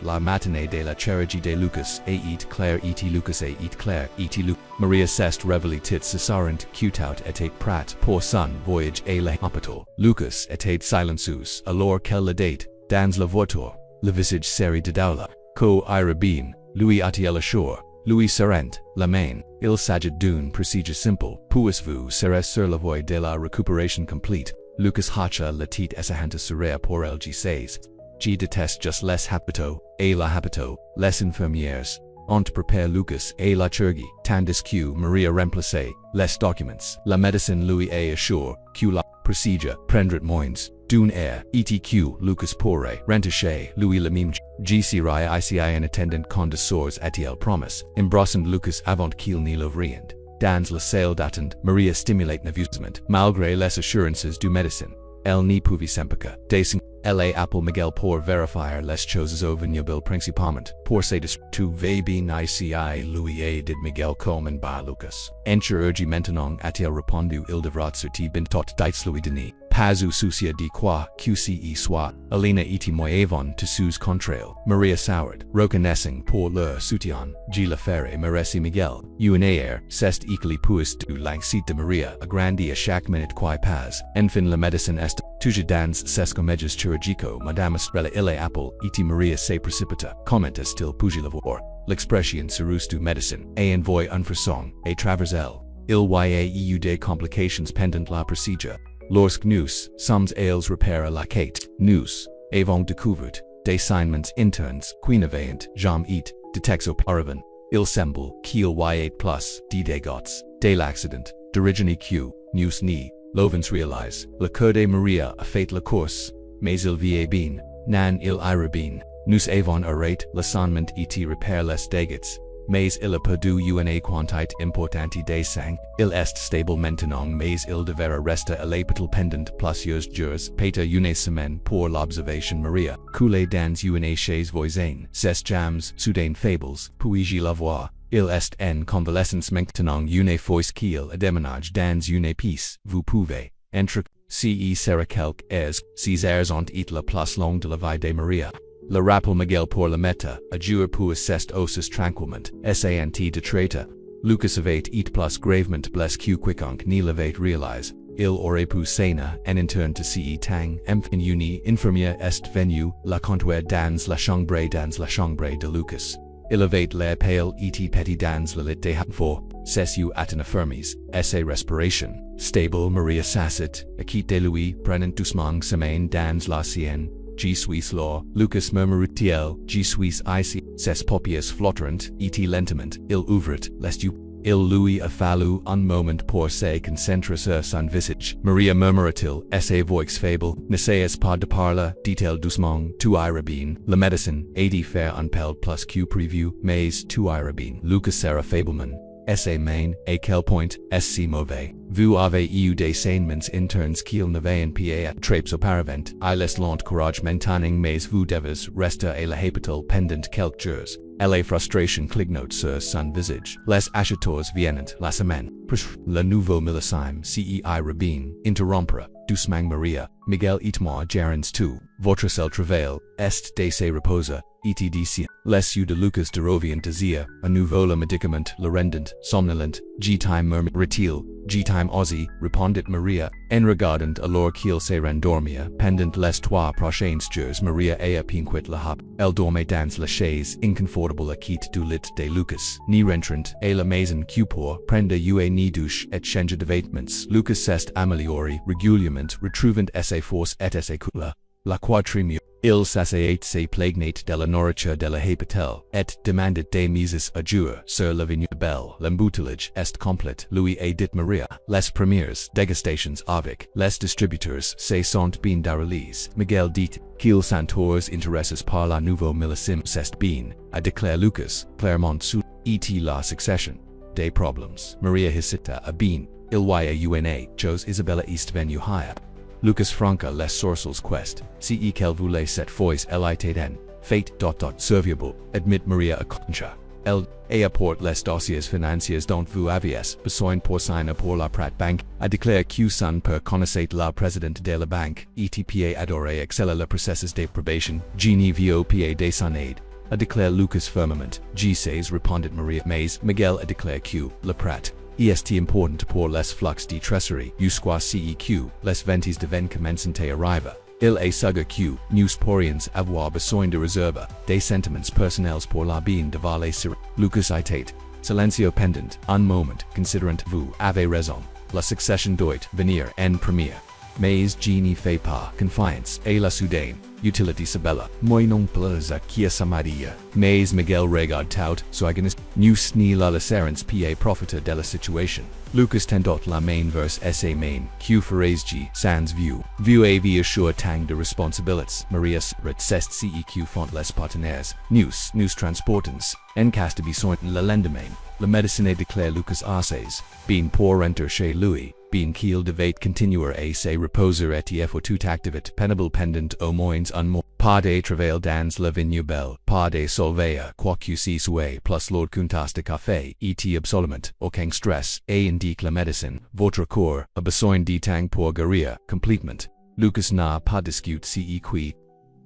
Speaker 1: La matinée de la chirurgie de Lucas et Claire et Lucas et Claire et Luc. Maria s'est réveillée ce soir tout était prête pour son voyage à l'hôpital. Lucas était silencieux alors qu'elle la date dans la voiture. Le visage serré de Daula, co irabine, Louis atiel ashore, Louis serent, la main, il s'agit d'une procédure simple, puis-vous serez sur la voie de la récupération complète. Lucas hacha la tête essahanta serea pour el g16. G déteste just les hapito, et la hapito, les infirmières. Ont prepare Lucas et la chirurgie, tandis que Maria remplace, les documents, la médecine Louis a assure, que la procédure prendrait moins. D'une air, ETQ, Lucas pourrait rentacher, Louis le mime, GCRI ICI en attendant condessors atiel promise, embrassant Lucas avant qu'il n'y l'ouvrient. Dans la salle d'attente, Maria stimulate nervusement, malgré les assurances du médecin. Elle n'y pouvait s'empêcher, descend, elle appelle Miguel pour vérifier les choses au vignoble principalement, pour se tu vas bien ici Louis et did Miguel comme ba Lucas. Enchirurgie maintenant a-t-il répondu il devra sortir bintot dites Louis Denis. Pas ou soucia de quoi QCE soit, Alina et moi avon te sous contrail, Maria Soward, reconnaissing pour leur soutien, G. Laferre mereci Miguel, UNAR, c'est equally puis du l'anxiété de Maria, agrandie à chaque minute qui passe, enfin la médecine est, toujours dans ses comédies chirurgico, Madame Estrella ille apple, et Maria se precipita, comment est-il puis la voir, l'expression serus du médecin, et envoy un frisson, et travers elle, il y a eu des complications pendant la procédure. Lorsque nous sommes allés repérer la quête, nous avons découvert des signements internes qui n'avaient jamais été détectés auparavant. Il semble qu'il y ait plus de dégâts de l'accident d'origine que nous n'y l'avons réalisé. Le cœur de Maria a fait la course, mais il vient bien, nan il ira bien. Nous avons arrêté l'assonement et repéré les dégâts. Mais il a perdu une quantité importante de sang, il est stable maintenant mais il devra rester à l'hôpital pendant plusieurs jours, pata une semaine pour l'observation Maria, coulée dans une chaise voisine, ses jambes soudain faibles, puis-je la voir, il est en convalescence maintenant une fois qu'il a déménagé dans une pièce, vous pouvez, entre, ce sera quelque airs, ces airs ont été la plus longue de la vie de Maria. Le rappel Miguel pour la meta, a jour pour cest osus tranquillement, sant de traita. Lucas avait été plus gravement blessé que quiconque ne l'avait réalisé. Il aurait pu s'en interne de ce tang, enfin une infirmière est venue, la conduire dans la chambre de Lucas. Il avait l'air pâle et petit dans le lit de for, cessu atten affirmis, essa respiration, stable Maria s'assit, acquitte de lui, prenant doucement semaine dans la sienne. G suis law, Lucas murmurut-il, G suis ici, ses paupières flottant, et lentement, il ouvrit, lest you, il lui a fallu un moment pour se concentrer sur son visage. Maria murmura-t-il, essa voix faible, n'essayez pas de parler, dit-elle doucement, tu iras bien, le médecin, a dit faire un pel plus que prévu, mais tu iras bien. Lucas sera faiblement. Essa main, à quel point, est si mauvais. Vous avez eu des saignements internes qu'ils n'avaient pas trappés auparavant. Il est lent courage maintenant mais vous devez rester à l'hôpital pendant quelques jours. La frustration clignote sur son visage. Les acheteurs viennent la semaine. Le nouveau millésime cei rabin, interrompra, doucement Maria, Miguel et moi gérons tout. Votre seul travail est de se reposer. ETDC, les yeux de Lucas de Rovien désir, à nouveau le médicament le rendant somnolent, G-time murmura-t-il, G-time Ozzy, répondit Maria, en regardant alors qu'il se rendormia, pendant les 3 prochains jours Maria a pinquit la hop, elle dormait dans la chaise inconfortable à quitte du lit de Lucas, ni rentrant, à la maison que pour prendre une douche et changer de vêtements, Lucas s'est amélioré régulièrement, retrouvant ses forces et ses couleurs. La quatrième, Il s'assayait se plagnate della nourriture della habitel, et demandait des mises à jour sur la vigne belle. L'embouteillage est complet. Louis a dit Maria. Les premières dégustations avec les distributeurs se sont bien déroulées. Miguel dit qu'il s'entours interesses par la nouveau millésime c'est bien, a déclaré Lucas, clairement sous et la succession des problèmes. Maria hésita à bien. Il y a una chose Isabella est venue higher. Lucas franca les sourcils quest, ce qu'elle voulait cette fois elle fate. Serviable, admit Maria a concha. Elle apporte les dossiers financiers dont vous aviez besoin pour signer pour la Pratt Bank, a déclaré que son per connaissait la présidente de la banque, etpa adoré exceller le processus d'approbation, Genie vopa de son aide, a déclaré Lucas fermement, G16 répondit Maria mais Miguel a déclaré que la Pratt est important pour les flux de trésorerie, jusqu'à ceq, les ventes de vin commencent à arriver. Il est sûr que nous pourrions avoir besoin de réserve des sentiments personnels pour la bien de valer sur Lucas itate. Silencio pendant un moment, considerant vous avez raison. La succession doit venir en premier. Mais je n'y fais pas confiance à la soudaine utilité Isabella. Moi non plus à qui sa Maria. Mais Miguel regarde tout soignes. Nous ni la lacerance pa profita de la situation. Lucas tendot la main vers sa main. Q ferais g sans view. View av assure tang de responsabilités. Maria recest ceq font les partenaires. Nous transportons. En cas de besoin le lendemain. La médecine déclare Lucas assays. Bien pour renter chez Louis. Bien qu'il devait continuer à se reposer et faut tout activité pénible pendant au moins un mois. Pas de travail dans la vigne belle, pas de solveilla, quoi que ce soit, plus l'ordre comptas de café, et absolument, aucun stress, et indique la médecine, votre corps, a besoin de temps pour guérir, complètement. Lucas n'a pas discuté ceq.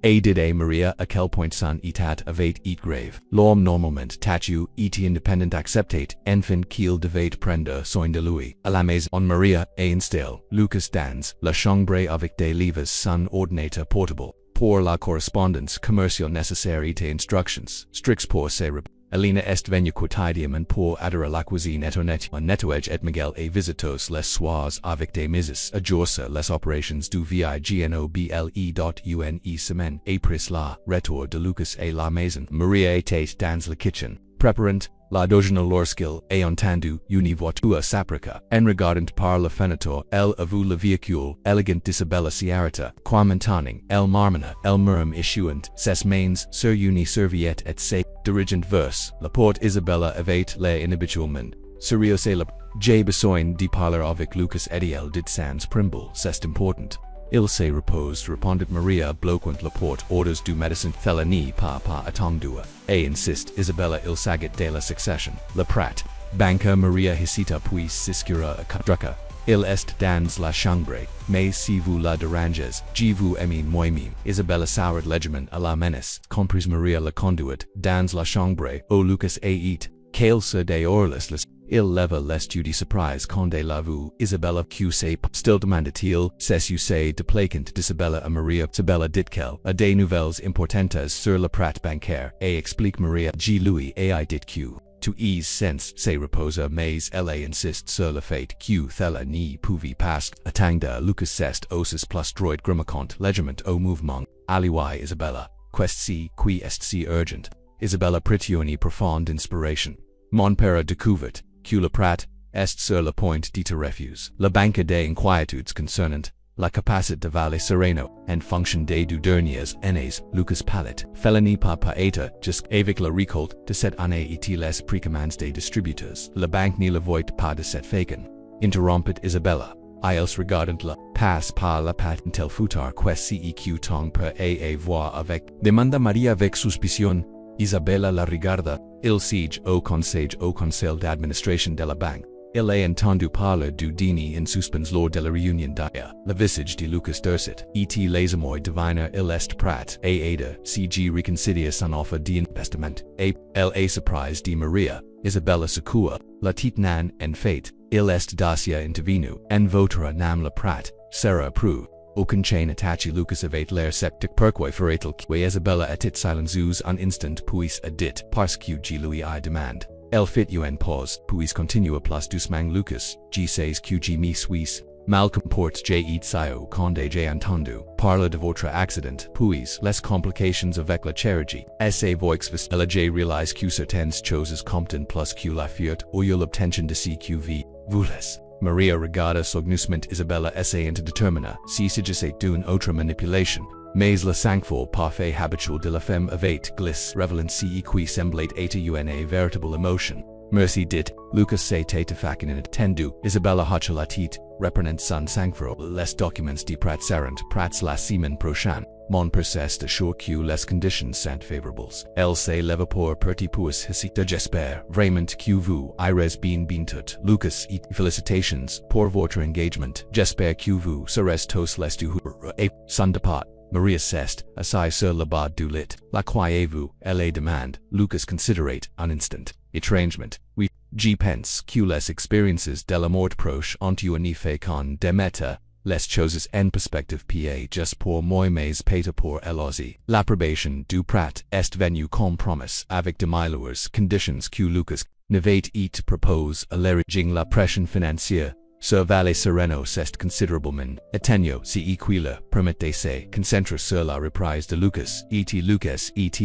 Speaker 1: A did Maria à quel point son état avait été grave. L'homme normalement tatu et indépendant acceptate, enfin qu'il devait prendre soin de lui. À la maison Maria a installé Lucas dans la chambre avec des livres son ordinateur portable. Pour la correspondance commerciale nécessaire et instructions, stricts pour ses Alina est venue quotidiennement pour aider la cuisine et un nettoyage et Miguel a visitos les soirs avec des mises à jour sur les opérations du vignoble.une semaine après la retour de Lucas à la maison. Maria était dans la kitchen, préparant la doजना lorsqu'il a entendu une voiture s'approcher. En regardant par la fenêtre, elle a vu le véhicule élégant d'Isabella Ciarita, commentaning, elle marmonna, elle murmure issuant ses mains sur une serviette et se dirigent vers la porte. Isabella avait l'air inhabituellement sérieux et la j'ai besoin de parler avec Lucas et elle dit sans primble, c'est important. Il se repose, répondit Maria, bloquant la porte. Orders du médecin Felani pas attendua. Et insiste Isabella il s'agit de la succession. La Pratt Banca Maria hésita puis s'escura a cadruca. Il est dans la chambre, mais si vous la dérangez, je vous aime moi-même. Isabella soured légèrement à la menace, comprise Maria la conduite, dans la chambre, où Lucas et qu'elle se déorless. Il leva les yeux de surprise quand la vue. Isabella que c'est still demanda-t-il, c'est de placant d'Isabella à Maria. Isabella dit qu'elle a des nouvelles importantes sur la Pratt bancaire, et explique Maria G. Louis et I dit que, to ease sense, se reposa mais elle insiste sur le fait que thella n'y pouvait pas attendre Lucas c'est osis plus droit grimaçant légèrement au mouvement. Aliwai Isabella, quest qui est si urgent. Isabella pritioni profonde inspiration. Mon père découvert que la Pratt est sur le point de te refuse. La banque des inquiétudes concernant la capacité de valer sereno en fonction des deux dernières années. Lucas Pallet, felony pas eta, jusqu' avec la récolte de cette année et les précommandes des distributeurs. La banque ne le voit pas de cette façon. Interrompit Isabella. Ils regardant la passe par la patte tel futur quest ceq tong per voir avec. Demanda Maria avec suspicion. Isabella la regarda. Il siege au conseil d'administration de la banque. Il a entendu parler du dîner en suspens lors de la réunion d'hier. Le visage de Lucas durcit. Et les amours diviner il est Pratt. Ada, CG reconsider son offre d'investissement. Elle est surprise de Maria. Isabella secoua. La tête nan en fait. Il est dacia intervenu. En votre nam la Pratt. Sera approuve. Aucun chain attaché Lucas avait l'air sceptique pourquoi ferait-il que Isabella était silencieuse un instant puis a dit parce que je lui ai demandé. Elle fit une pause puis continua plus doucement Lucas, je sais que je me suis Malcolm Ports J. Itsayo Conde J. Antondu, Parla de votre accident, puis les complications avec la chirurgie. Essay voix vis J. Realize que certaines choses comptent plus que la fiat ou l'obtention de CQV. Voulez. Maria regarda sognusment Isabella essay into determina, si sigisse d'une autre manipulation. Mais le sang-froid parfait habituel de la femme avait glisse révélant si qui semblait être une véritable emotion. Merci dit, Lucas se tête in tendu, Isabella hocha la tête, reprenant son sang-froid, les documents de prat serrant, prats la semaine prochaine. Mon persiste assure que les conditions sont favorables. Elle se leva pour petit puis hésite de j'espère vraiment que vous irez bien tout. Lucas et félicitations pour votre engagement. J'espère que vous serez tous les deux et son départ. Maria cessed, assise sur le bas du lit. La croyez-vous, elle demande. Lucas considerate un instant. Étrangement, oui, j'y pense que les expériences de la mort proche ont un effet con démettre les choses en perspective pa just pour moi mais pas pour elle aussi. L'approbation du prat est venue comme promise avec de meilleures conditions que Lucas n'avait été propose à l'origine la pression financière. Sur Valle Sereno c'est considerablement atténué si equila permettez concentre sur la reprise de Lucas et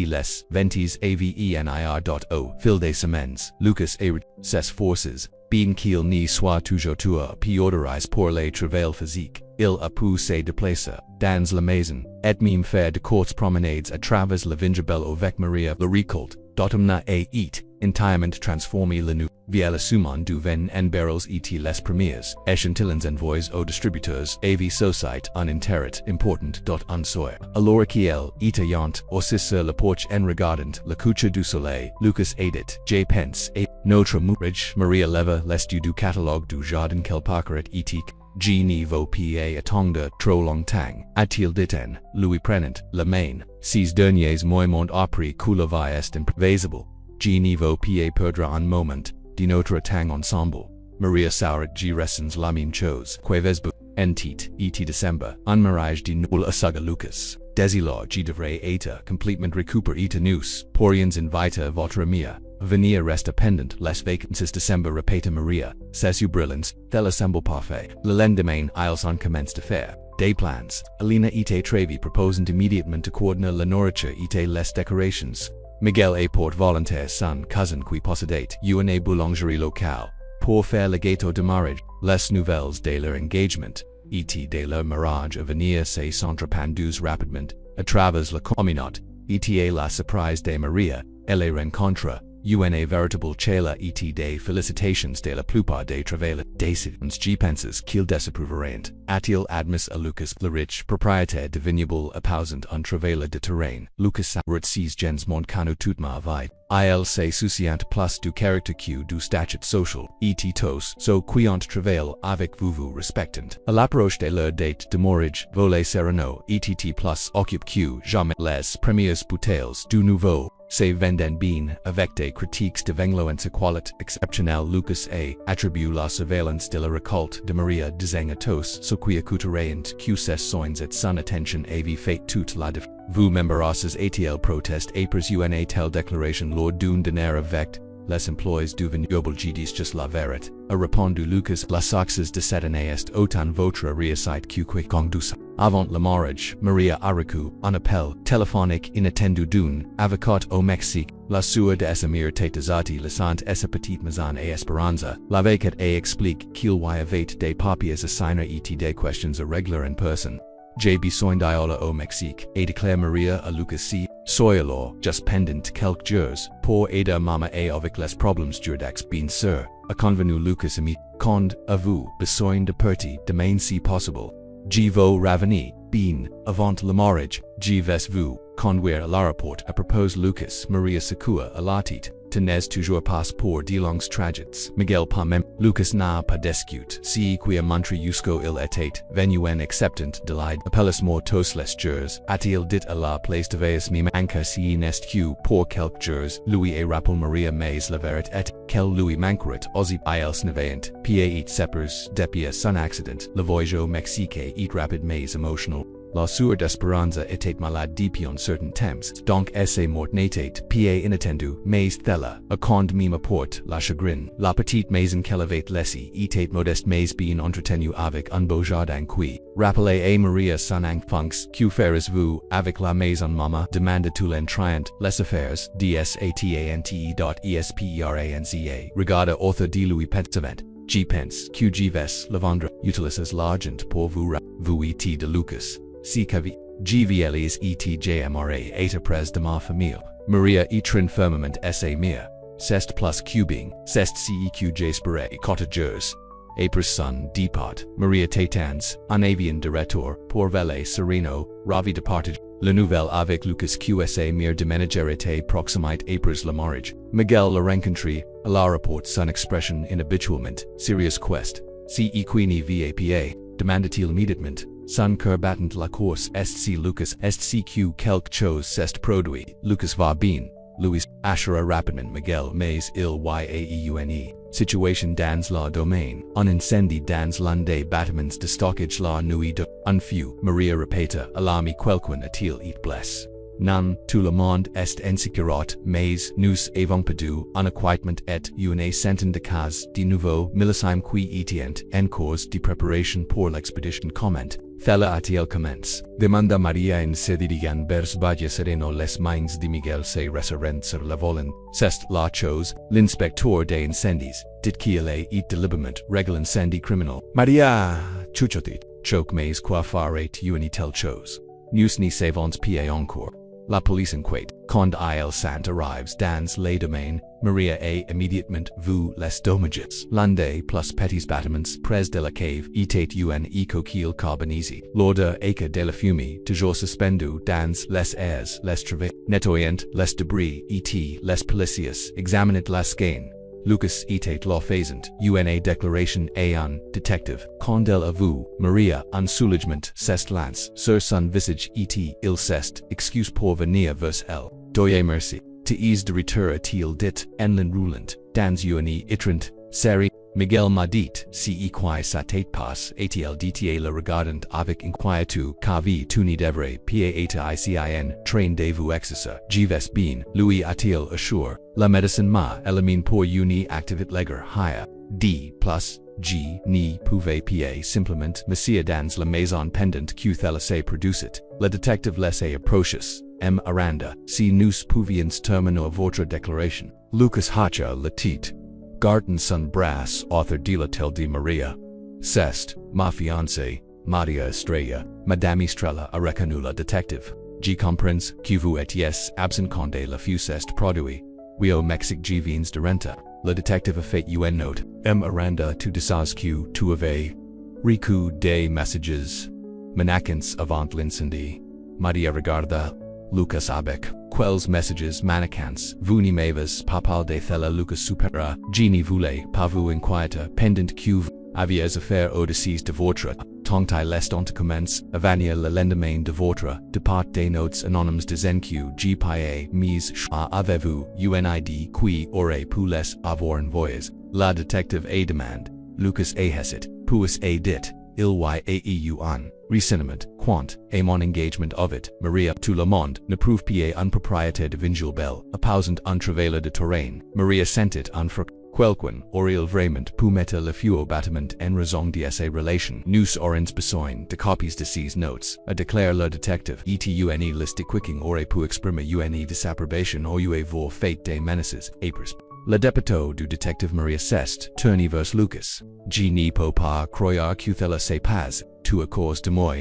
Speaker 1: les ventes avenir.o fil des semaines. Lucas et ses forces, bien qu'il n'y soit toujours toi prioritaire pour les travails physiques, il a pu se déplacer dans la maison, et même faire de courtes promenades à travers la Vingerbelle avec Maria le récolte, d'automne et entièrement transformé le nu, via le summon du vin en barrels et les premiers échantillons envoyés aux distributeurs av société en intérêt important un soir. Alors qu'elle était yant aussi sur la porche en regardant le coucher du soleil, Lucas aidit, J. pense et notre mourage Maria leva les du catalogue du jardin qu'elle parcourait éthique. G niveau pa attendre trop longtemps, a-t-il dit en, lui prenant la main, ces derniers mouvements appris que la vie est imprévisible. G niveau pa perdra un moment, de notre temps ensemble. Maria saurat G ressens la même chose, quevesbu, en tit, et décembre, un mariage de nul asaga Lucas. Désilor G devrait être complètement récupéré et nous, pourrions inviter votre mia. Venir resta pendant les vacances décembre repeta Maria, ses brillants, tel assemble parfait. Le lendemain ils en commencent de faire des plans. Alina était trevi proposant immédiatement de coordonner la nourriture et les décorations. Miguel apporte volontaire son cousin qui possédait une boulangerie locale. Pour faire le gâteau de mariage, les nouvelles de leur engagement, et de leur mariage à venir se sont répandues rapidement, à travers la communauté, et la surprise de Maria, elle rencontre, une véritable chela et des félicitations de la plupart des travailleurs décidents G penses qu'ils désapprouveront. A-t-il admis à Lucas le riche propriétaire de vignoble appausant un travailleur de terrain. Lucas saurat ses gens montcano toute ma vie. Il se souciant plus du caractère que du statut social, et tos, so quiant travail avec vous respectant. À l'approche de leur date de mariage, volet sereno, et plus occupe que jamais les premières bouteilles du nouveau. Se vendent bien, avec des critiques de vingloance qualité exceptionnelle. Lucas a attribué la surveillance de la récolte de Maria disant à tous ce qui accouterait que ces soins et son attention avait fait toute la différence. Vous m'embarrassez a-t-il proteste après une telle déclaration lors d'une dîner avec les employés du vignoble dis juste la vérité. A répondu Lucas, la succès de cette année est autant votre réussite que quiconque douce. Avant le mariage, Maria a reçu un appel téléphonique inattendu d'un avocat au Mexique. La sueur de Esamir Tetazati laissant essa petite maison et Esperanza. L'avocat a explique qu'il y avait des papiers à signer et des questions à régler en personne. J'ai besoin d'Iola au Mexique, et déclare Maria à Lucas si, soy alors, just pendant quelques jours, pour aider Mama et avec les problèmes d'urdax bien sûr. A convenu Lucas ami, quand avez-vous besoin de partir demain si possible. J'y veux revenir, bien, avant le mariage, j'y vais-vous conduire à l'aéroport. À propos Lucas, Maria secoua à la tête. Tenez toujours pas pour de longues trajets. Miguel pas même. Lucas n'a pas discuté. Si qui a montré jusqu'où il était venu en acceptant de l'aide. Appelez moi tous les jours. A-t-il dit à la place de veilles même anka si n'est que pour quelques jours. Lui a rappelé Maria mais la vérité est qu'elle lui manquerait aussi ils n'avaient pas et separs depuis son accident. Le voyage au Mexique est rapide mais émotionnel. la sueur d'esperanza etate malade dipion certain temps, donc esse mort natate, pa inattendu, mais thella, a cond mima port, la chagrin, la petite maison qu'elevate lessi, etate modeste mais bien entretenu avec un beau jardin qui, rappelez a Maria son enfance, que feras vous, avec la maison mama, demanda tout l'entrant, les affaires, dsatante.esperanza, regarda author de Louis Pensavant. G pence, Q ves, lavandra, utilis l'argent pour vous et de Lucas, si cavi, gvlis et jmra eta pres de ma famille, Maria etrin firmament sa mia, cest plus cubing, cest ceq spere cottagers, April's son, depart, Maria Tatans, un avian director, pour vele sereno, ravi departed, la nouvelle avec Lucas QSA mir de menagerite proximite April's la marriage, Miguel la rencontre, a la report son expression in habitualment, serious quest, si equini vapa, demandatil immédiatement, son cœur battant la course est si Lucas est cq quelque chose s'est produit, Lucas va bien, Louis, Ashera rapidement Miguel mais il yaeune. Situation dans la domaine, un incendie dans l'un des bâtiments de stockage la nuit de un feu, Maria repeta, alarmi quelqu'un a-t-il et blesse. Non, tout le monde est insécurat, mais nous avons perdu un acquittement et une centaine de cas de nouveau millésime qui étient en cours de préparation pour l'expédition comment. Thella a-t-il commence. Demanda Maria en se dirigeant vers Badia sereno les mains de Miguel se reserrent sur la volant. C'est la chose, l'inspecteur des incendies, dit-qu'il est deliberement règle incendie criminel. Maria, chuchotit, choke mais quoi faire une telle chose. Nous n'y savons pas encore. La police inquiète. Quand il sant arrives dans les domaines, Maria a immédiatement vu les dommages. L'un plus petits bâtiments près de la cave était un coquille carbonisi. L'odeur éca de la fumée, toujours suspendu dans les airs, les travaux, nettoyant les débris et les policiers examinent la scène. Lucas était la faisant, une déclaration à un détective. Quand elle a vu Maria, un soulagement s'est lance sur son visage et il s'est excuse pour venir vers elle. Doye merci. T'es de retour a-t-il dit, en l'enroulant, dans une itrant, série. Miguel m'a dit, si qui sa tête passe, a-t-il dit la regardant avec inquiétude, qu'avait tu devrait pas-icin, train de vous exercer, j'ves bien, lui a-t-il assure, la médecine m'a élimine pour une activité léger higher, d plus, G ni pouvait pas simplement monsieur dans la maison pendant que thella se produisit, le détective laissé approches, M. Aranda, si nous pouvions terminer votre déclaration, Lucas Hacha la tête. Garten son brass, author de la Telle de Maria. Cest, ma fiancée, Maria Estrella, Madame Estrella a reconnu la détective. G comprends, que vous étiez absent quand la fus est produit. Oui au Mexique G vins de renta. Le détective a fait une note. M. Aranda tu desas que tu avais reçu des messages manacants avant l'incendie. Maria regarda Lucas avec. Quels messages manacants, vous n'y m'avez papal de thella Lucas supera, Gini voulait pas vous inquiéter, pendant que vous aviez affaire au-dessus de votre, tongtai l'estant commence, avania le lendemain de votre, départ des notes anonymes de ZenQ, GPA, mise avez-vous, UNID, qui aurait pu les avoir envoyés, la détective a demande, Lucas a hesit, puis a dit, il yaeu an. Resinement, quant, à mon engagement avec Maria, tout le monde, ne prouve pas un propriété de Vingule Bell, appausant un travail de terrain, Maria sentit un fruct, quelqu'un, aurait vraiment pu mettre le feu au bâtiment en raison de sa relation, nous aurons besoin de copies de ces notes, a déclare le détective, et liste de quicking aurait pu exprimer une disapprobation au voir fait des menaces, apres. Le député du détective Maria Cest, tourné vers Lucas. G ni po pas croire que thella se pas, tu à cause de moi,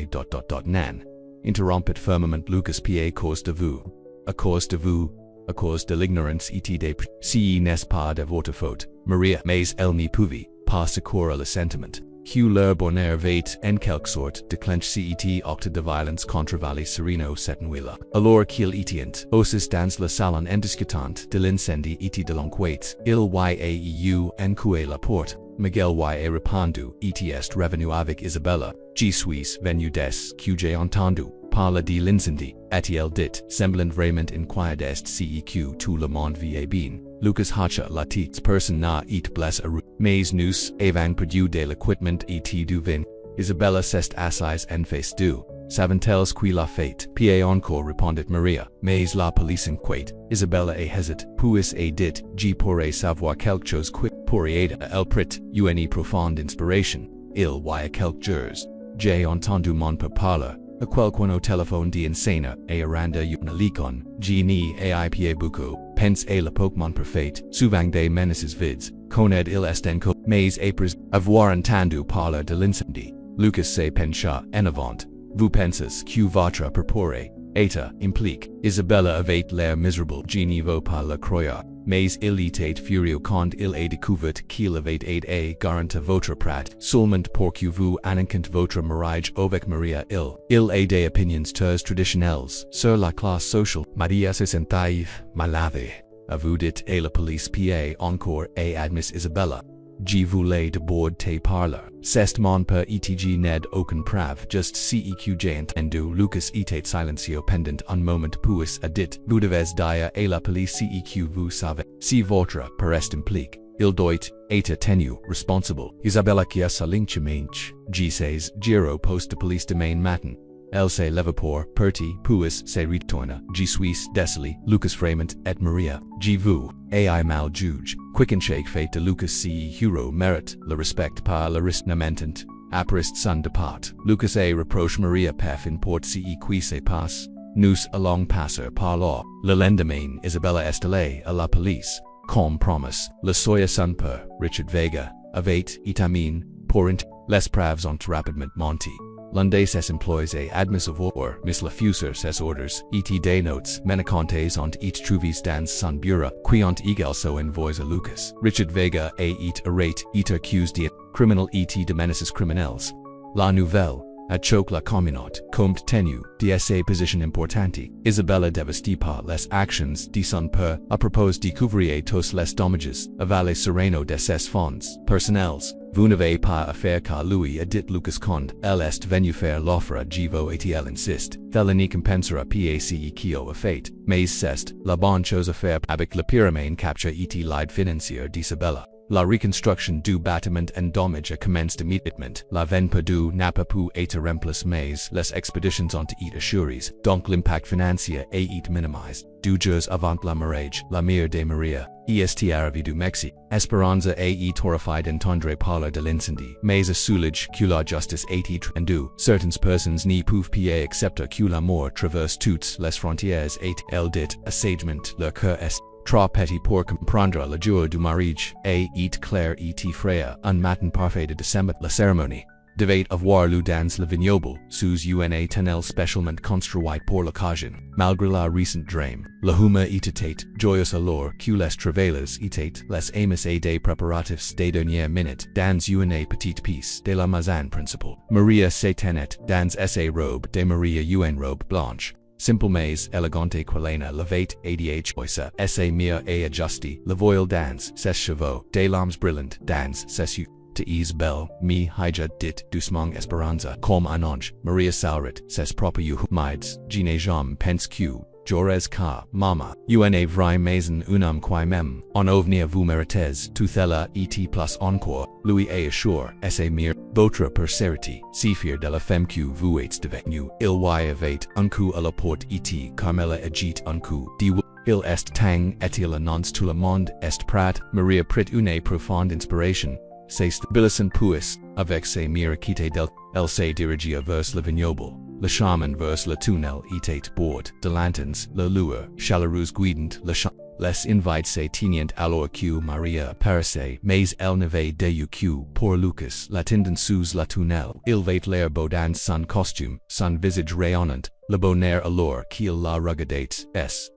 Speaker 1: nan. Interrompit firmament Lucas pa cause de vous. À cause de vous, à cause de l'ignorance et des si n'est pas de votre faute, Maria, mais elle n'y pouvait pas secourir le sentiment. Que leur bonheur vait en quelque sorte déclenche cet acte de violence contre Valet Sereno cette nuit-là. Alors qu'il était aussi dans le salon en discutant de l'incendie et de l'enquête, il yaeu en coué la porte. Miguel y a répondu, est revenu avec Isabella, je suis venu des que j'ai entendu parler de l'incendie, a-t-il dit, semblant vraiment inquiet ceq tout le monde vit bien. Lucas Hacha la tête personne n'a et blesse a mais nous avons perdu de l'équipement et du vin. Isabella s'est assise en face du Savantels qui la fate, pa encore répondit Maria, mais la police inquiète, Isabella a hésite, puis a dit, G pourrait savoir quelque chose qui pourrait aider elle prit, une profonde inspiration, il y a quelques jours, j'ai entendu mon père parler, a quelqu'un au téléphone d'insana, et aranda une licon, genie a ipa beaucoup, pense a l'époque mon parfait, souvent des menaces vides, connaît il est enco, mais après avoir entendu parler de l'incendie, Lucas se pencha en avant. Vous pensez que votre purpure, état, implique, Isabella avait l'air misérable, je n'y veux pas le croire, mais il était furieux quand il a découvert qu'il avait aidé garantir votre prat, seulement pour que vous annonquiez votre mariage avec Maria il a des opinions très traditionnelles sur la classe sociale. Maria se sentait malade. A vous dit et la police pa encore et admis Isabella. Je voulais d'abord te parler. C'est mon père etg ned aucun preuve juste ceq j'ai entendu Lucas était silencio pendant un moment puis a dit vous devez dire à la police ceq vous savez si votre père est impliqué. Il doit être tenu responsable. Isabella qui a sa linchamenche. Je sais giro poste de police demain matin. Elle se leva pour partir puis se retourna. Je suis désolé. Lucas Fremont et Maria. Je vous ai mal juge. Quicken shake fait de Lucas si hero mérite le respect par le risque n'amentant. Après son départ. Lucas a reproche Maria pef import ce qui se passe. Nous allons passer par là. Le lendemain Isabella est allée à la police. Comme promis, le soya son père, Richard Vega, avait étamine pour les preuves ont rapidement monté. L'un de ses employés est admis avoir mis la fuser ses ordres, et des notes menacantes ont été trouvées dans son bureau, qui ont également envoyé à Lucas. Richard Vega a été arrêté et accusé de criminal et de menaces criminelles. La nouvelle a choqué la communauté, compte tenu de sa position importante. Isabella devastait par les actions de son père, à propos de couvrir tous les dommages, avaler sereno de ses fonds personnels. Vous n'avez pas affaire qu'à lui a dit Lucas quand elle est venu faire l'offre à Givo et elle insiste. Felony compensera pace qui a fait, mais c'est la bonne chose à faire avec le pyramide capture et l'aide financière d'Isabella. La reconstruction du bâtiment en dommage a commencé immédiatement. La veine perdue n'a pas pu être remplacée mais les expéditions ont été assurées, donc l'impact financier a été minimisé. 2 jours avant la mariage, la mère de Maria, est arrivée du Mexique. Esperanza a été horrifiée d'entendre parler de l'incendie, mais a soulagé que la justice a été rendue. Certaines personnes n'y peuvent pas accepter que la mort traverse toutes les frontières et elle dit sagement leur cœur est trop petit pour comprendre le jour du mariage, et clair et frère un matin parfait de décembre. La cérémonie devait avoir lieu dans le vignoble, sous une tunnel spécialement construit pour l'occasion. Malgré la recent drame, la humeur était joyeuse alors que les travailleurs étaient les amis et des préparatifs des dernières minutes dans une petite pièce de la maison principale. Maria se tenait dans sa robe de Maria une robe blanche. Simple mais elegante quilena l'avait aidé choisa sa mire et adjusti le voile dans ses cheveux, des lames brillantes dans ses yeux. To Isabelle, mi hija dit doucement Esperanza, comme un ange, Maria saurit ses propres yeux humides, je n'ai jamais pense que j'aurais ka, mama, une vraie maison un homme qui même, en avenir vous méritez, tout elle et plus encore, lui a assure, sa mire, votre persévérité, si fier de la femme que vous êtes devenue, il y avait un coup à la porte et Carmela agit un coup, il est tang et il annonce tout le monde est prêt, Maria prit une profonde inspiration. Se stabilisant puis, avec ses mires quittées d'elle, elle se dirigia vers le vignoble. Le chemin vers le tunnel était bord de lanternes, la lueur chaleureuse guidant le champ. Les invités se tenaient alors que Maria paraissait, mais elle n'avait d'yeux que pour Lucas l'attendant sous la tunnel. Il avait l'air beau dans son costume, son visage rayonnant, le bonheur alors qu'il la regardait,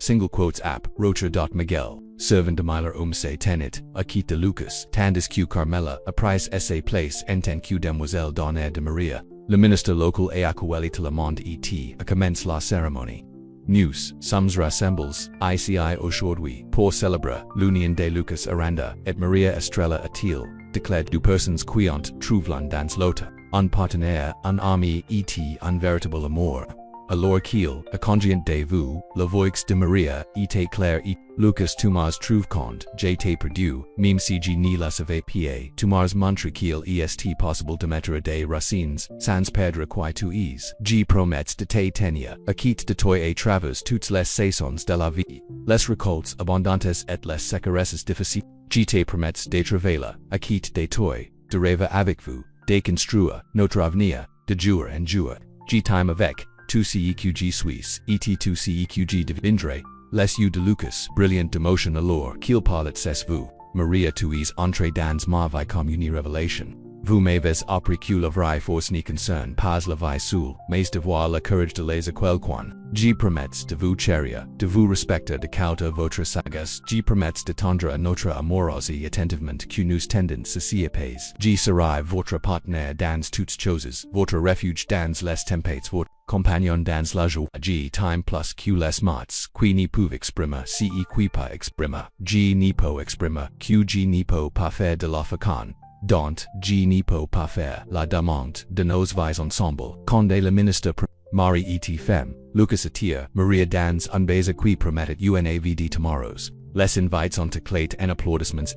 Speaker 1: single quotes app, Rocher. Miguel, servant de Miller se tenait, à quitte de Lucas, tandis que Carmela, après sa place en tant que demoiselle d'honneur de Maria. Le ministre local a accueilli tout le monde et a commencé la cérémonie. Nous sommes rassemblés ici aujourd'hui pour célébrer l'union de Lucas Aranda et Maria Estrella a-t-il déclaré deux personnes qui ont trouvé dans l'autre, un partenaire, un ami et un véritable amour. alors qu'il, a congiant de vous, le voix de Maria, était clair et Lucas Tomas trouve compte, j'étais perdu, même si je ne la savais pas. Tomas montre qu'il est possible de mettre des racines, sans perdre quoi tu es. Je promets de te tenir, acquitte de toi et travers toutes les saisons de la vie, les récoltes abondantes et les sécheresses difficiles. Je te promets de travailler, acquitte de toi, de rêver avec vous, de construire notre avenir, de jour en jour. Je time avec, tu ceqg Suisse, et tu ceqg devindre, les yeux de Lucas, brilliant d'émotion alors qu'il parle c'est vous, Maria tu es entrée dans ma vie comme une révélation. Vous m'avez appris que la vraie force ne concerne pas la vie seule, mais d'avoir le courage de les quelqu'un. Je promets de vous chérir, de vous respecter de cauter votre sagesse. Je promets de tendre à notre amoureuse et attentivement que nous tendons ceci apaise. Je serai votre partenaire dans toutes choses, votre refuge dans les tempêtes, votre compagnon dans la joie. Je time plus que les mots, qui ne peuvent exprimer, si qui pas exprimer. Je ne peux exprimer, que je ne peux pas faire de la féconde. Donc, je ne peux pas faire la demande de nos vies ensemble. Quand le ministre Marie et femme, Lucas attire Maria dans un baiser qui prometted unavd tomorrows. Les invites ont éclat en applaudissements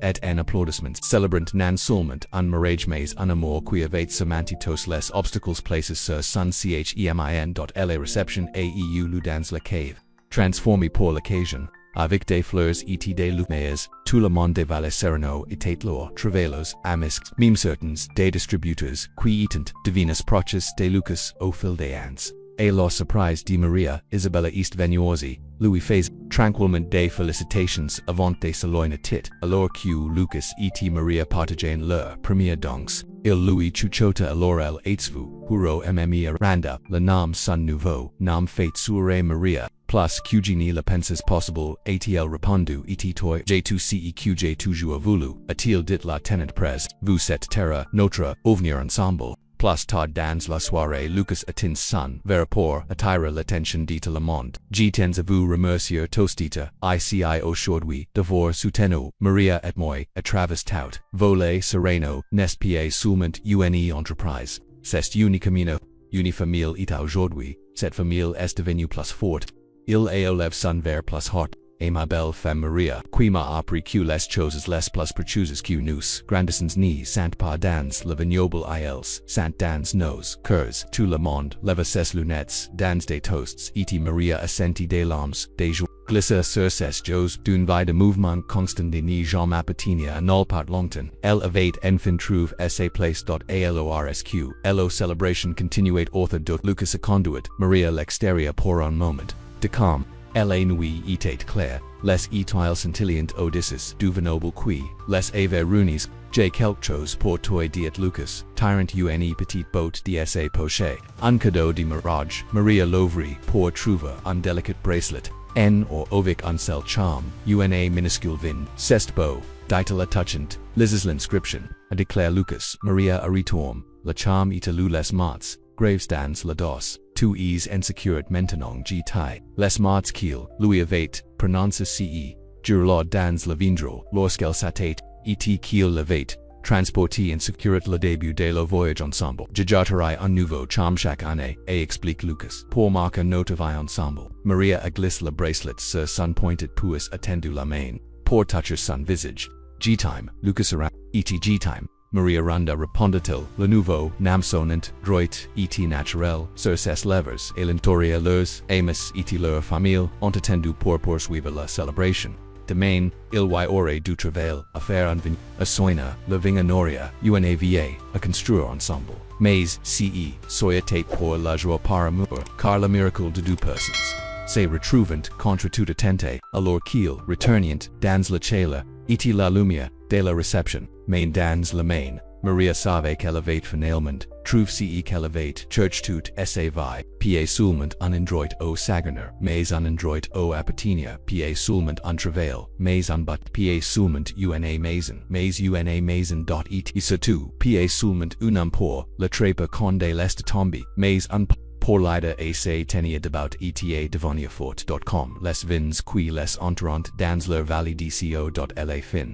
Speaker 1: célébrant non seulement un mariage mais un amour qui avait surmonté tous les obstacles placés sur son chemin. La réception a eu lieu dans la cave, transformée pour l'occasion. Avec des fleurs et des lumières, tout le monde devait sereno et leurs travailleurs, amis, même certains des distributeurs, qui étant devinus proches de Lucas au fil des ans. Et la surprise de Maria, Isabella est venue, lui fait tranquillement des félicitations avant de s'éloigner tit, alors que Lucas et Maria partageaient leur première danse. Il lui chuchota alors elle vous, huro mmi randa, le nom son nouveau, nom fait sur Maria. Plus que je ne le penses possible, a-t-il répondu et toi, j'ai-tu ceq j'ai toujours voulu, a-t-il dit la tenante presse, vous cette terre, notre avenir ensemble. Plus tard dans la soirée Lucas atteint son verre pour attirer l'attention de tout le monde. Je tens à vous remercier tostita, ici aujourd'hui, d'avoir soutenu Maria et moi, à travers tout. Voler sereno, n'est pas seulement une entreprise. C'est une camino, une famille est aujourd'hui, cette famille est devenue plus forte. Il élève son vers plus haut, et ma belle femme Maria, qui m'a appris que les choses les plus précieuses que nous grandissons ne sont pas dans le vignoble ils sont dans nos cœurs. Tout le monde leva ses lunettes dans des toasts et Maria a senti des larmes, des joies glisser sur ses joues d'une vie de mouvement constant de ne jamais appartenir à nulle part longtemps. Elle avait enfin trouvé sa place. Alorsque, la célébration continuait author de Lucas a conduit Maria l'extérieur pour un moment de calme. La nuit était claire, les étoiles scintillantes au-dessus du vignoble qui, les avait réunis, j'ai quelque chose pour toi dit Lucas, tirant une petite botte de sa poche. Un cadeau de mariage, Maria l'ouvrit pour trouver un délicat bracelet, or avec un seul charme, une minuscule vin, c'est beau, dit la touchante, lisez l'inscription, a déclare Lucas, Maria a retourne, le charme est à les mots, graves dans la dos. Tu es insécured maintenant je tai. Les mots qu'il lui avait prononcé ce jour-là dans le vindro, lorsqu'elle s'était, et qu'il l'avait transporté en sécurité le début de le voyage ensemble. J'ajouterai un nouveau charme chaque année, et explique Lucas, pour marquer notre vie ensemble. Maria a glissé le bracelet sur son pointed pouce attendu la main, pour toucher son visage. G-time, Lucas around, et G-time. Maria Randa répondit-il, le nouveau, nam sonnant, droit, et naturel, sur ses lèvres, et l'entourage leurs amis et leur famille, ont attendu pour poursuivre la célébration. Demain, il y aurait du travail à faire en vignes, à soigner, la vignoria, unava, à construire ensemble. Mais, soyez pour la joie par amour, car le miracle de deux personnes. Se retrouvant contre toute attente, alors qu'il, retournant, dans la chaleur, et la lumière, de la réception, mais dans la main, Maria savait qu'elle avait finalement, trouve qu'elle avait church toute sa vie, puis seulement un endroit au Saguenay, mais un endroit au appartenir, puis seulement un travail, mais un but, puis seulement une maison, et surtout, puis seulement un homme pour, le trépas conde l'est tombé, mais un pour l'aider à se tenir debout eta devenir fort.com, les vins qui les entrent dans leur vallée dco.la fin.